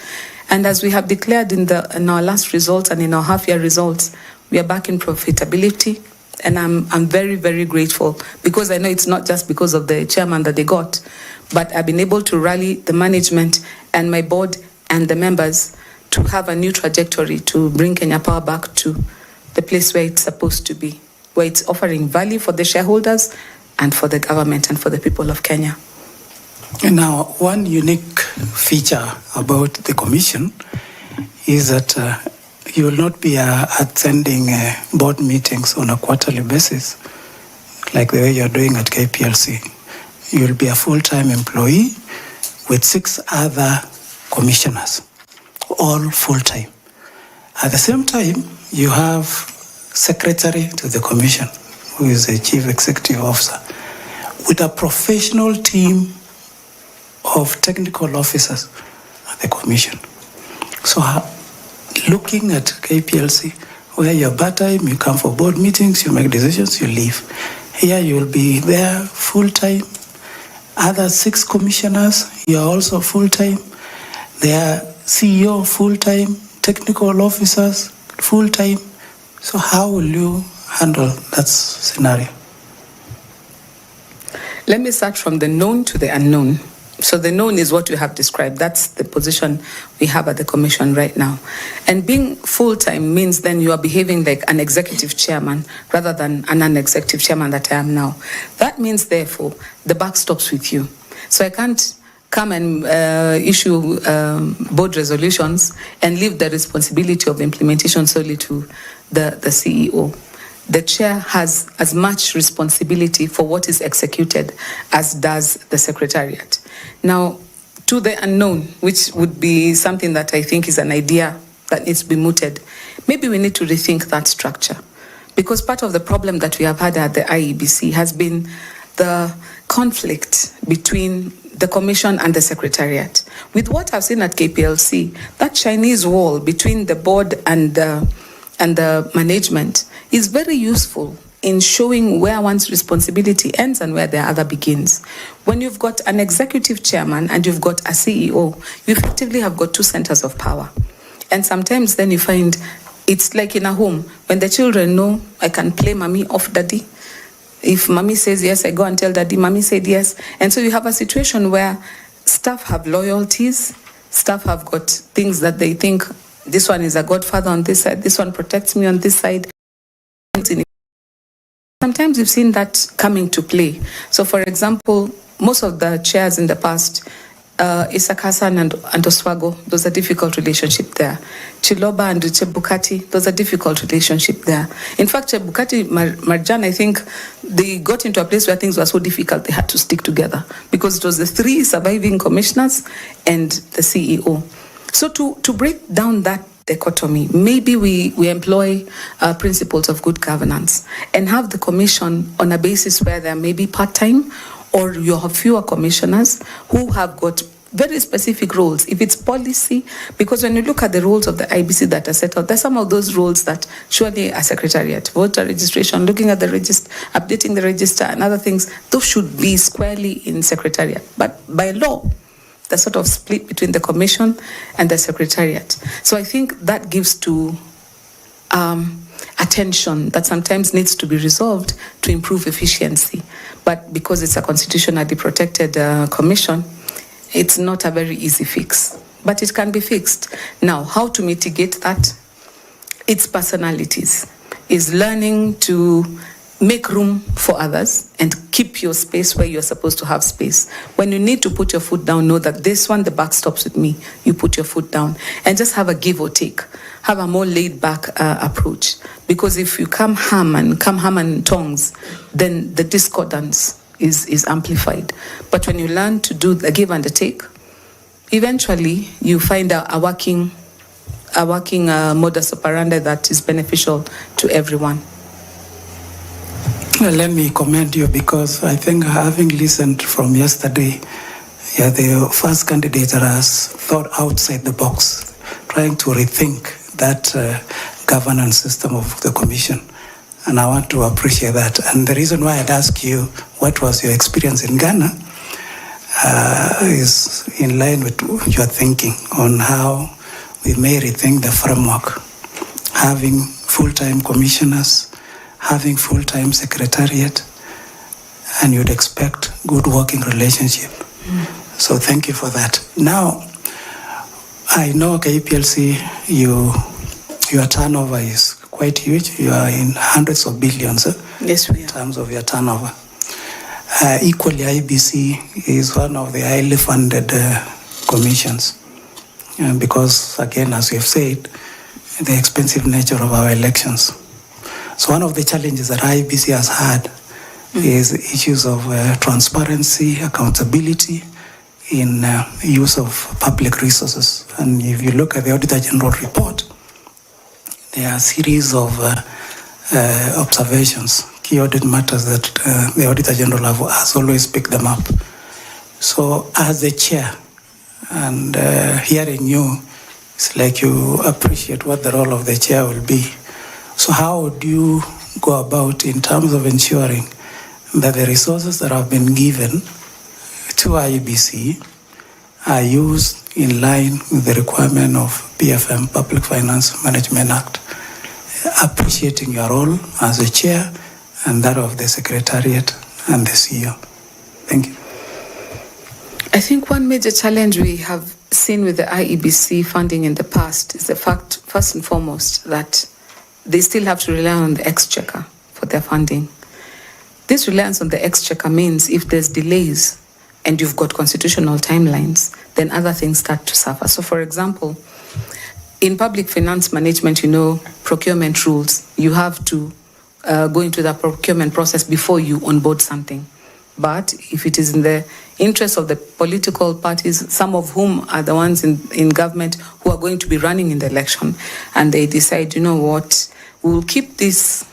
And as we have declared in our last results and in our half-year results, we are back in profitability. And I'm very, very grateful, because I know it's not just because of the chairman that they got, but I've been able to rally the management and my board and the members to have a new trajectory to bring Kenya Power back to the place where it's supposed to be, where it's offering value for the shareholders and for the government and for the people of Kenya. Now, one unique feature about the commission is that you will not be attending board meetings on a quarterly basis, like the way you're doing at KPLC. You will be a full-time employee with 6 other commissioners, all full-time. At the same time, you have secretary to the commission, who is the chief executive officer, with a professional team of technical officers at the commission. So looking at KPLC, where you're part-time, you come for board meetings, you make decisions, you leave. Here you'll be there full-time. Other 6 commissioners, you're also full-time. They are CEO full-time, technical officers full-time. So how will you handle that scenario? Let me start from the known to the unknown. So the known is what you have described. That's the position we have at the commission right now. And being full-time means then you are behaving like an executive chairman rather than an non-executive chairman that I am now. That means, therefore, the buck stops with you. So I can't come and issue board resolutions and leave the responsibility of implementation solely to the CEO. The chair has as much responsibility for what is executed as does the secretariat. Now, to the unknown, which would be something that I think is an idea that needs to be mooted, maybe we need to rethink that structure. Because part of the problem that we have had at the IEBC has been the conflict between the commission and the secretariat. With what I've seen at KPLC, that Chinese wall between the board and the management is very useful in showing where one's responsibility ends and where the other begins. When you've got an executive chairman and you've got a CEO, you effectively have got 2 centers of power. And sometimes then you find it's like in a home, when the children know I can play mommy off daddy. If mommy says yes, I go and tell daddy, mommy said yes. And so you have a situation where staff have loyalties, staff have got things that they think, this one is a godfather on this side, this one protects me on this side. Sometimes we've seen that coming to play. So for example, most of the chairs in the past, Isaac Hassan and Oswago, there's a difficult relationship there. Chiloba and Chebukati, there's a difficult relationship there. In fact, Chebukati, Marjan, I think they got into a place where things were so difficult they had to stick together because it was the 3 surviving commissioners and the CEO. So to break down that dichotomy, maybe we employ principles of good governance and have the commission on a basis where there may be part-time, or you have fewer commissioners who have got very specific roles. If it's policy, because when you look at the roles of the IBC that are set out, there's some of those roles that surely a secretariat, voter registration, looking at the register, updating the register and other things, those should be squarely in secretariat. But by law, the sort of split between the commission and the secretariat. So I think that gives to attention that sometimes needs to be resolved to improve efficiency. But because it's a constitutionally protected commission, it's not a very easy fix, but it can be fixed. Now, how to mitigate that? It's personalities, is learning to make room for others and keep your space where you're supposed to have space. When you need to put your foot down, know that this one, the buck stops with me. You put your foot down and just have a give or take. Have a more laid back approach. Because if you come ham and tongs, then the discordance is amplified. But when you learn to do the give and the take, eventually you find a working modus operandi that is beneficial to everyone. Well, let me commend you because I think having listened from yesterday, you're the first candidate that has thought outside the box, trying to rethink that governance system of the commission. And I want to appreciate that. And the reason why I'd ask you what was your experience in Ghana is in line with your thinking on how we may rethink the framework, having full-time commissioners, having full-time secretariat, and you'd expect good working relationship. So thank you for that. Now, I know KPLC, your turnover is quite huge. You are in hundreds of billions Yes, we are. in terms of your turnover. Equally, IBC is one of the highly funded commissions because, again, as we have said, the expensive nature of our elections. So one of the challenges that IBC has had is issues of transparency, accountability in use of public resources. And if you look at the Auditor General report, there are a series of observations, key audit matters that the Auditor General has always picked them up. So as the chair, and hearing you, it's like you appreciate what the role of the chair will be. So how would you go about in terms of ensuring that the resources that have been given to IEBC are used in line with the requirement of PFM, Public Finance Management Act, appreciating your role as a chair and that of the Secretariat and the CEO? Thank you. I think one major challenge we have seen with the IEBC funding in the past is the fact, first and foremost, that they still have to rely on the exchequer for their funding. This reliance on the exchequer means if there's delays and you've got constitutional timelines, then other things start to suffer. So for example, in public finance management, you know, procurement rules, you have to go into the procurement process before you onboard something. But if it is in the interest of the political parties, some of whom are the ones in government who are going to be running in the election, and they decide, you know what, we'll keep this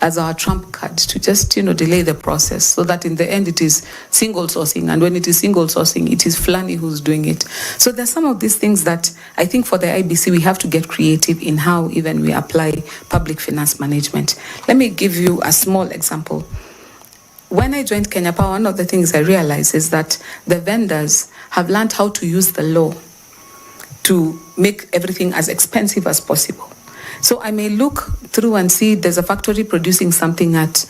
as our trump card to just, delay the process so that in the end it is single sourcing. And when it is single sourcing, it is Fulani who's doing it. So there's some of these things that I think for the IBC, we have to get creative in how even we apply public finance management. Let me give you a small example. When I joined Kenya Power, one of the things I realized is that the vendors have learned how to use the law to make everything as expensive as possible. So I may look through and see there's a factory producing something at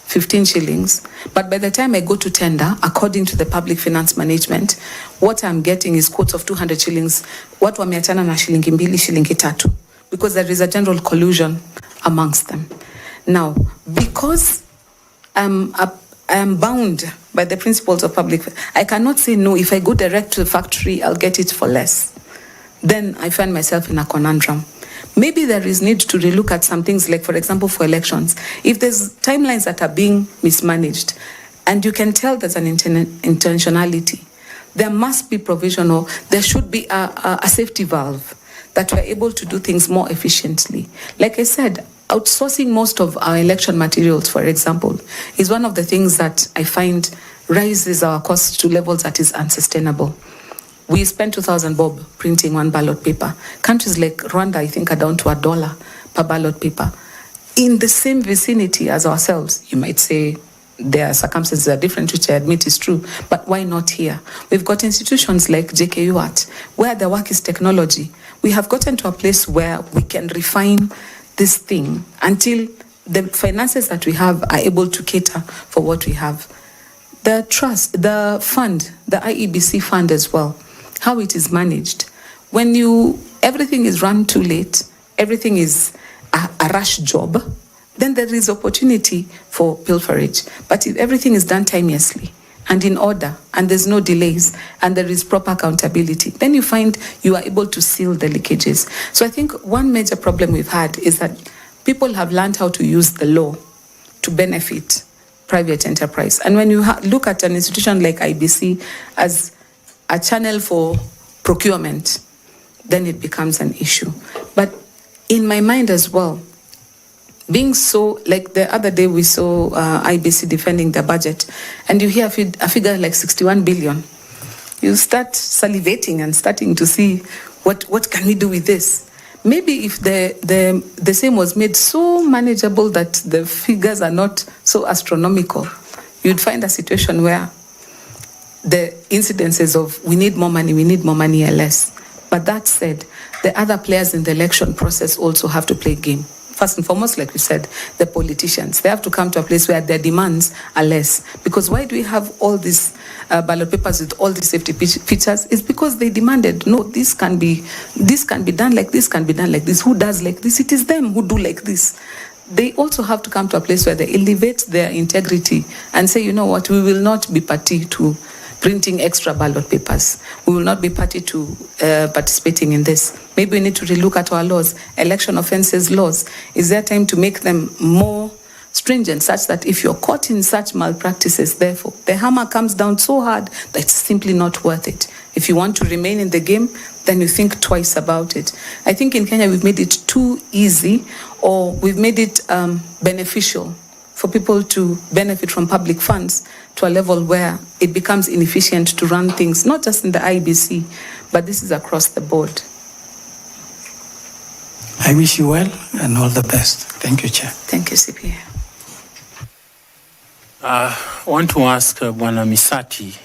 15 shillings, but by the time I go to tender, according to the public finance management, what I'm getting is quotes of 200 shillings, what wameachana na shilingi mbili, shilingi tatu, because there is a general collusion amongst them. Now, because I am bound by the principles of public, I cannot say no, if I go direct to the factory, I'll get it for less. Then I find myself in a conundrum. Maybe there is need to relook at some things, like, for example, for elections. If there's timelines that are being mismanaged, and you can tell there's an intentionality, there must be provision, or there should be a safety valve that we're able to do things more efficiently. Like I said, outsourcing most of our election materials, for example, is one of the things that I find raises our costs to levels that is unsustainable. We spend 2,000 bob printing one ballot paper. Countries like Rwanda, I think, are down to $1 per ballot paper. In the same vicinity as ourselves, you might say their circumstances are different, which I admit is true, but why not here? We've got institutions like JKUAT, where the work is technology. We have gotten to a place where we can refine this thing until the finances that we have are able to cater for what we have. The trust, the fund, the Iebc fund as well, how it is managed. When everything is run too late, everything is a rush job, then there is opportunity for pilferage. But if everything is done timeously and in order, and there's no delays, and there is proper accountability, then you find you are able to seal the leakages. So I think one major problem we've had is that people have learned how to use the law to benefit private enterprise. And when you look at an institution like IBC as a channel for procurement, then it becomes an issue. But in my mind as well, being so, like the other day we saw IBC defending their budget, and you hear a figure like 61 billion, you start salivating and starting to see what can we do with this. Maybe if the same was made so manageable that the figures are not so astronomical, you'd find a situation where the incidences of we need more money are less. But that said, the other players in the election process also have to play game. First and foremost, like we said, the politicians, they have to come to a place where their demands are less. Because why do we have all these ballot papers with all these safety features? It's because they demanded, no, this can be done like this, can be done like this. Who does like this? It is them who do like this. They also have to come to a place where they elevate their integrity and say, you know what, we will not be party to printing extra ballot papers. We will not be party to participating in this. Maybe we need to relook at our laws, election offences laws. Is there time to make them more stringent, such that if you're caught in such malpractices, therefore, the hammer comes down so hard that it's simply not worth it. If you want to remain in the game, then you think twice about it. I think in Kenya we've made it too easy, or we've made it beneficial for people to benefit from public funds to a level where it becomes inefficient to run things, not just in the IBC, but this is across the board. I wish you well and all the best. Thank you, Chair. Thank you, CPA. I want to ask Bwana Misati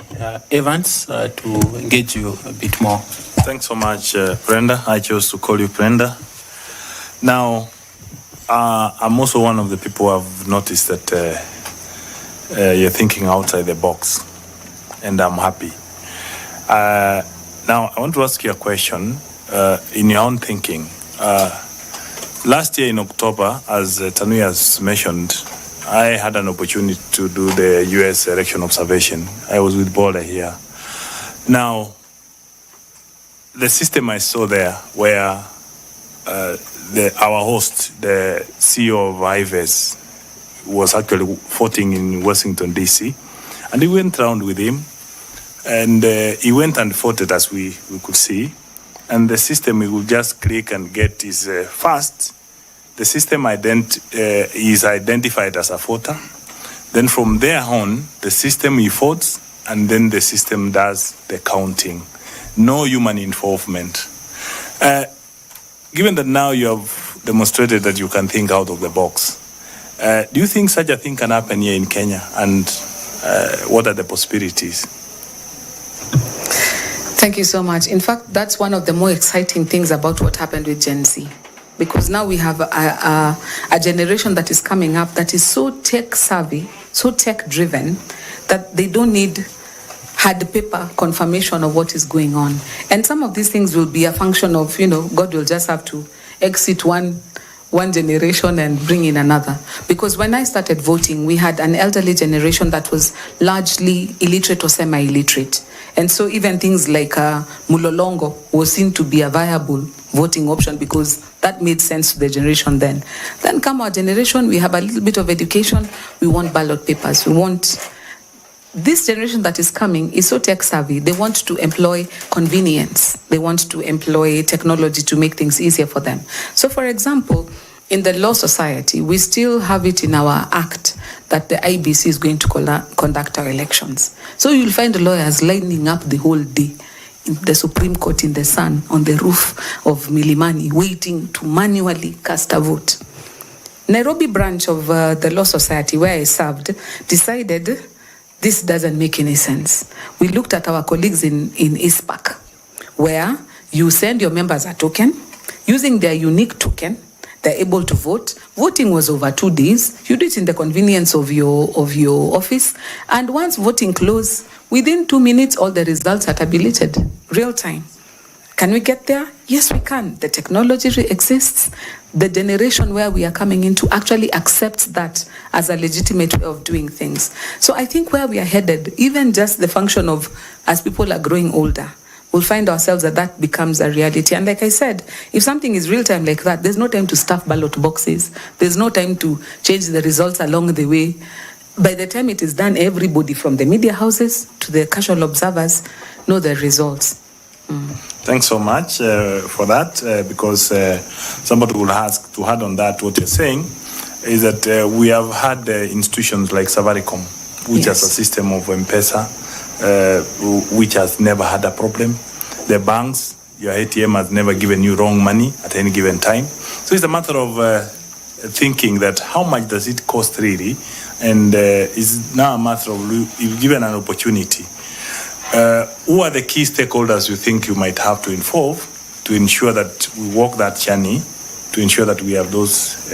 Evans to engage you a bit more. Thanks so much, Brenda. I chose to call you Brenda. Now, I'm also one of the people who have noticed that you're thinking outside the box, and I'm happy. Now, I want to ask you a question in your own thinking. Last year in October, as Tanui has mentioned, I had an opportunity to do the US election observation. I was with Boulder here. Now, the system I saw there where our host, the CEO of Iebc, was actually voting in Washington, D.C. And we went around with him, and he went and voted, as we could see. And the system, he would just click and get his fast. The system is identified as a voter. Then from there on, the system he votes, and then the system does the counting. No human involvement. Given that now you have demonstrated that you can think out of the box, do you think such a thing can happen here in Kenya? And what are the possibilities? Thank you so much. In fact, that's one of the more exciting things about what happened with Gen Z. because now we have a generation that is coming up that is so tech savvy, so tech driven, that they don't need hard paper confirmation of what is going on. And some of these things will be a function of, God will just have to exit one generation and bring in another. Because when I started voting, we had an elderly generation that was largely illiterate or semi-illiterate. And so even things like mulolongo was seen to be a viable voting option because that made sense to the generation then. Then come our generation, we have a little bit of education, we want ballot papers, we want... This generation that is coming is so tech savvy. They want to employ convenience. They want to employ technology to make things easier for them. So, for example, in the Law Society, we still have it in our act that the IEBC is going to conduct our elections. So you'll find the lawyers lining up the whole day in the Supreme Court in the sun on the roof of Milimani, waiting to manually cast a vote. Nairobi branch of the Law Society, where I served, decided this doesn't make any sense. We looked at our colleagues in Iebc, where you send your members a token. Using their unique token, they're able to vote. Voting was over 2 days. You do it in the convenience of your office. And once voting closed, within 2 minutes, all the results are tabulated, real time. Can we get there? Yes, we can. The technology exists. The generation where we are coming into actually accepts that as a legitimate way of doing things. So I think where we are headed, even just the function of as people are growing older, we'll find ourselves that becomes a reality. And like I said, if something is real time like that, there's no time to stuff ballot boxes. There's no time to change the results along the way. By the time it is done, everybody from the media houses to the casual observers know the results. Thanks so much for that, because somebody will ask to add on that. What you're saying is that we have had institutions like Safaricom, which has a system of M-Pesa, which has never had a problem. The banks, your ATM has never given you wrong money at any given time. So it's a matter of thinking that how much does it cost really, and it's now a matter of if given an opportunity. Who are the key stakeholders you think you might have to involve to ensure that we walk that journey, to ensure that we have those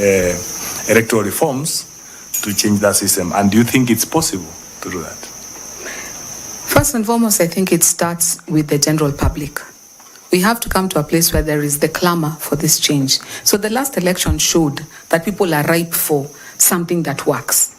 electoral reforms to change that system? And do you think it's possible to do that? First and foremost, I think it starts with the general public. We have to come to a place where there is the clamor for this change. So the last election showed that people are ripe for something that works.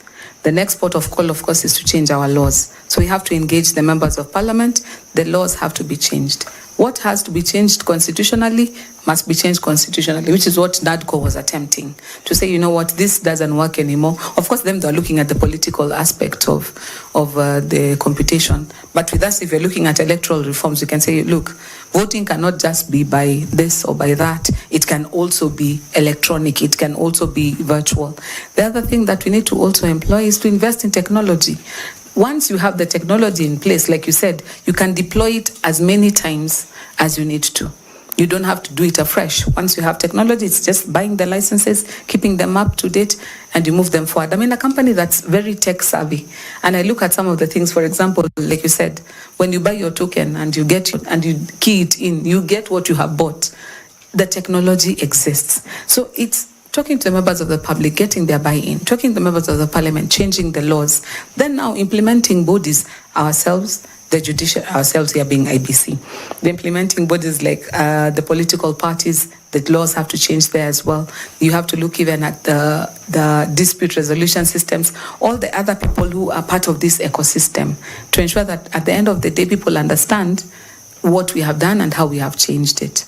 The next port of call, of course, is to change our laws. So we have to engage the members of parliament. The laws have to be changed. What has to be changed constitutionally must be changed constitutionally, which is what NADCO was attempting to say, you know what, this doesn't work anymore. Of course, them, they're looking at the political aspect of the computation. But with us, if you're looking at electoral reforms, you can say, look, voting cannot just be by this or by that. It can also be electronic. It can also be virtual. The other thing that we need to also employ is to invest in technology. Once you have the technology in place, like you said, you can deploy it as many times as you need to. You don't have to do it afresh. Once you have technology, it's just buying the licenses, keeping them up to date, and you move them forward. I mean, a company that's very tech savvy, and I look at some of the things, for example, like you said, when you buy your token and you get it and you key it in, you get what you have bought. The technology exists. So it's talking to the members of the public, getting their buy-in, talking to the members of the parliament, changing the laws, then now implementing bodies ourselves, the judicial, ourselves here being IEBC, the implementing bodies like the political parties, the laws have to change there as well. You have to look even at the dispute resolution systems, all the other people who are part of this ecosystem, to ensure that at the end of the day, people understand what we have done and how we have changed it.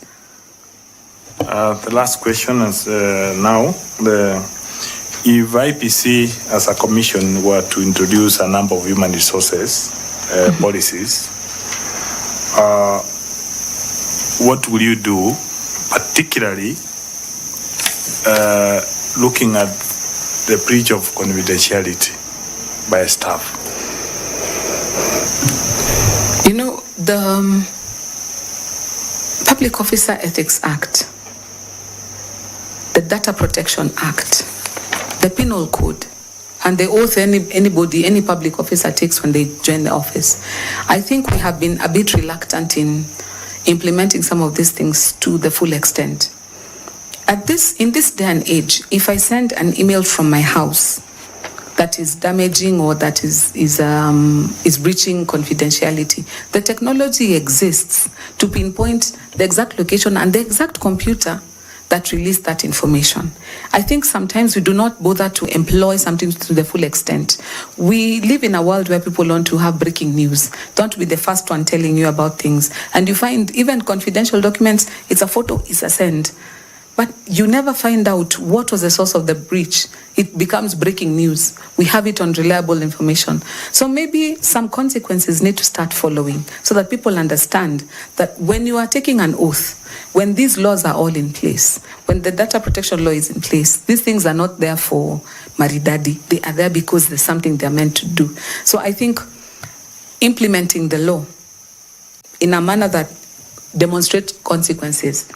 The last question is now, if IEBC as a commission were to introduce a number of human resources policies, what will you do, particularly looking at the breach of confidentiality by staff? You know, the Public Officer Ethics Act, the Data Protection Act, the Penal Code, and the oath anybody, any public officer takes when they join the office. I think we have been a bit reluctant in implementing some of these things to the full extent. In this day and age, if I send an email from my house that is damaging or that is breaching confidentiality, the technology exists to pinpoint the exact location and the exact computer that released that information. I think sometimes we do not bother to employ something to the full extent. We live in a world where people want to have breaking news. Don't be the first one telling you about things. And you find even confidential documents, it's a photo, it's a send. But you never find out what was the source of the breach. It becomes breaking news. We have it on reliable information. So maybe some consequences need to start following so that people understand that when you are taking an oath, when these laws are all in place, when the data protection law is in place, these things are not there for maridadi. They are there because there's something they're meant to do. So I think implementing the law in a manner that demonstrates consequences.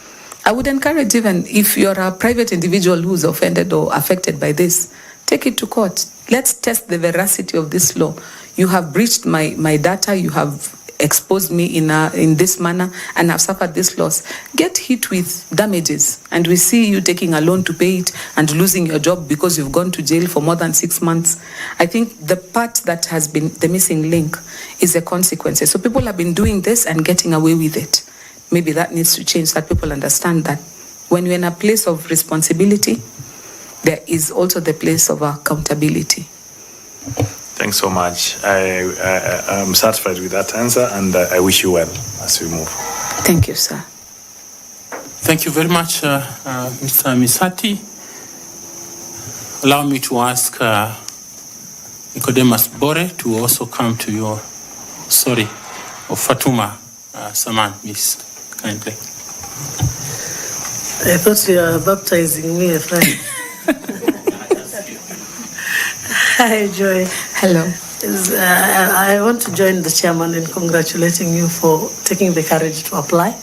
I would encourage, even if you're a private individual who's offended or affected by this, take it to court. Let's test the veracity of this law. You have breached my data, you have exposed me in this manner and have suffered this loss. Get hit with damages, and we see you taking a loan to pay it and losing your job because you've gone to jail for more than 6 months. I think the part that has been the missing link is the consequences. So people have been doing this and getting away with it. Maybe that needs to change so that people understand that when you're in a place of responsibility, there is also the place of accountability. Thanks so much. I'm satisfied with that answer, and I wish you well as we move. Thank you, sir. Thank you very much, Mr. Misati. Allow me to ask Nicodemus Bore to also come to your story of Fatuma Saman, Miss. Kindly. I thought you were baptizing me, Efraim. Hi, Joy. Hello. I want to join the chairman in congratulating you for taking the courage to apply.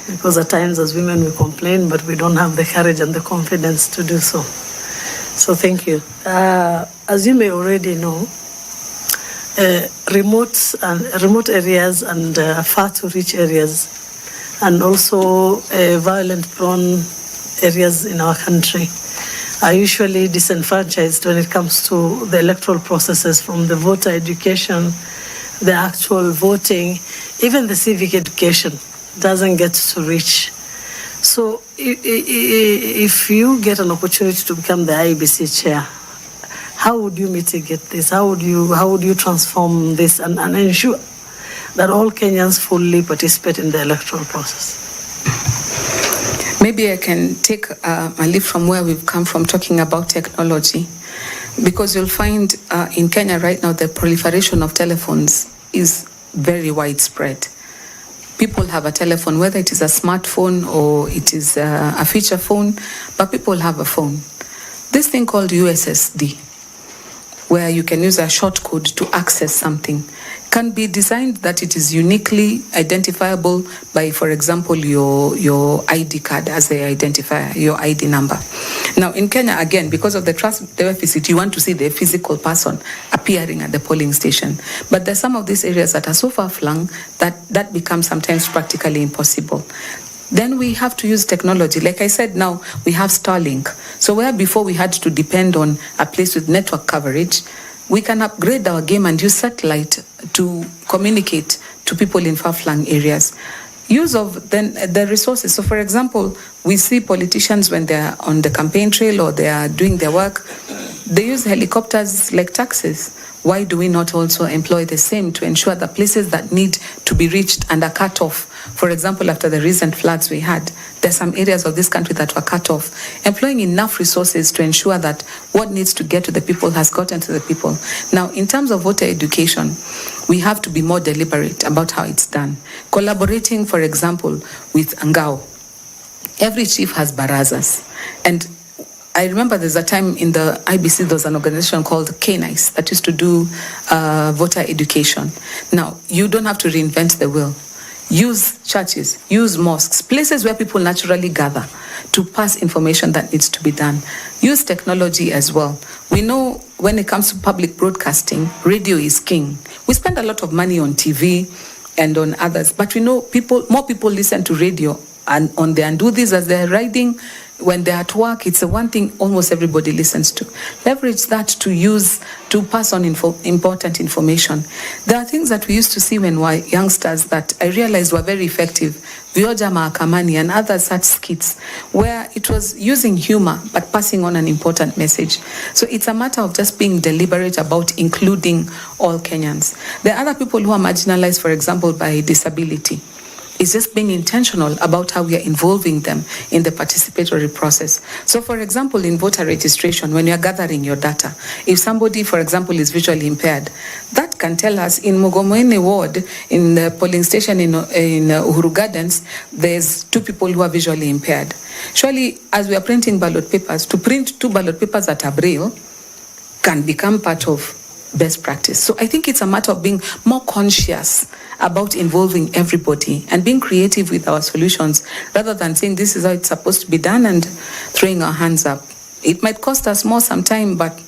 Because at times as women we complain, but we don't have the courage and the confidence to do so. So thank you. As you may already know, remote areas and far to reach areas, and also violent-prone areas in our country are usually disenfranchised when it comes to the electoral processes, from the voter education, the actual voting, even the civic education doesn't get to reach. So if you get an opportunity to become the Iebc chair, how would you mitigate this? How would you transform this and ensure that all Kenyans fully participate in the electoral process? Maybe I can take a leap from where we've come from, talking about technology, because you'll find in Kenya right now the proliferation of telephones is very widespread. People have a telephone, whether it is a smartphone or it is a feature phone, but people have a phone. This thing called USSD, where you can use a short code to access something, can be designed that it is uniquely identifiable by, for example, your ID card as the identifier, your ID number. Now, in Kenya, again, because of the trust deficit, you want to see the physical person appearing at the polling station. But there's some of these areas that are so far-flung that becomes sometimes practically impossible. Then we have to use technology. Like I said, now we have Starlink. So where before we had to depend on a place with network coverage, we can upgrade our game and use satellite to communicate to people in far-flung areas. Use of then the resources. So for example, we see politicians when they're on the campaign trail or they are doing their work, they use helicopters like taxis. Why do we not also employ the same to ensure that places that need to be reached and are cut off? For example, after the recent floods we had, there's some areas of this country that were cut off. Employing enough resources to ensure that what needs to get to the people has gotten to the people. Now, in terms of voter education, we have to be more deliberate about how it's done. Collaborating, for example, with Angao. Every chief has barazas. And I remember there's a time in the IBC, there was an organization called KNICE that used to do voter education. Now, you don't have to reinvent the wheel. Use churches, use mosques, places where people naturally gather to pass information that needs to be done. Use technology as well. We know when it comes to public broadcasting, radio is king. We spend a lot of money on TV and on others, but we know more people listen to radio on the undo this as they're riding. When they're at work, it's the one thing almost everybody listens to. Leverage that to pass on important information. There are things that we used to see when we were youngsters that I realized were very effective. Vioja Mahakamani and other such skits, where it was using humor but passing on an important message. So it's a matter of just being deliberate about including all Kenyans. There are other people who are marginalized, for example, by disability. It's just being intentional about how we are involving them in the participatory process. So, for example, in voter registration, when you're gathering your data, if somebody, for example, is visually impaired, that can tell us in Mugomoene ward, in the polling station in Uhuru Gardens, there's 2 people who are visually impaired. Surely, as we are printing ballot papers, to print 2 ballot papers that are Braille can become part of best practice. So I think it's a matter of being more conscious about involving everybody and being creative with our solutions rather than saying this is how it's supposed to be done and throwing our hands up. It might cost us more sometime, but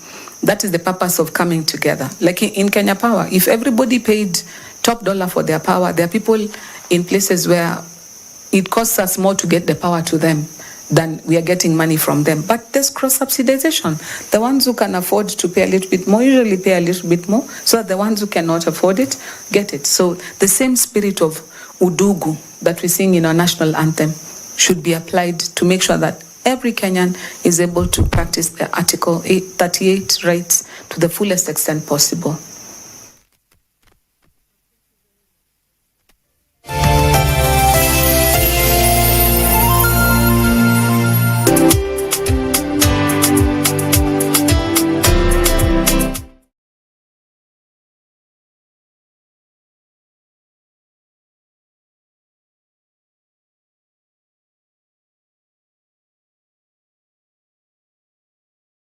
that is the purpose of coming together. Like in Kenya Power, if everybody paid top dollar for their power, there are people in places where it costs us more to get the power to them than we are getting money from them. But there's cross-subsidization. The ones who can afford to pay a little bit more usually pay a little bit more, so that the ones who cannot afford it, get it. So the same spirit of udugu that we sing in our national anthem should be applied to make sure that every Kenyan is able to practice the Article 38 rights to the fullest extent possible.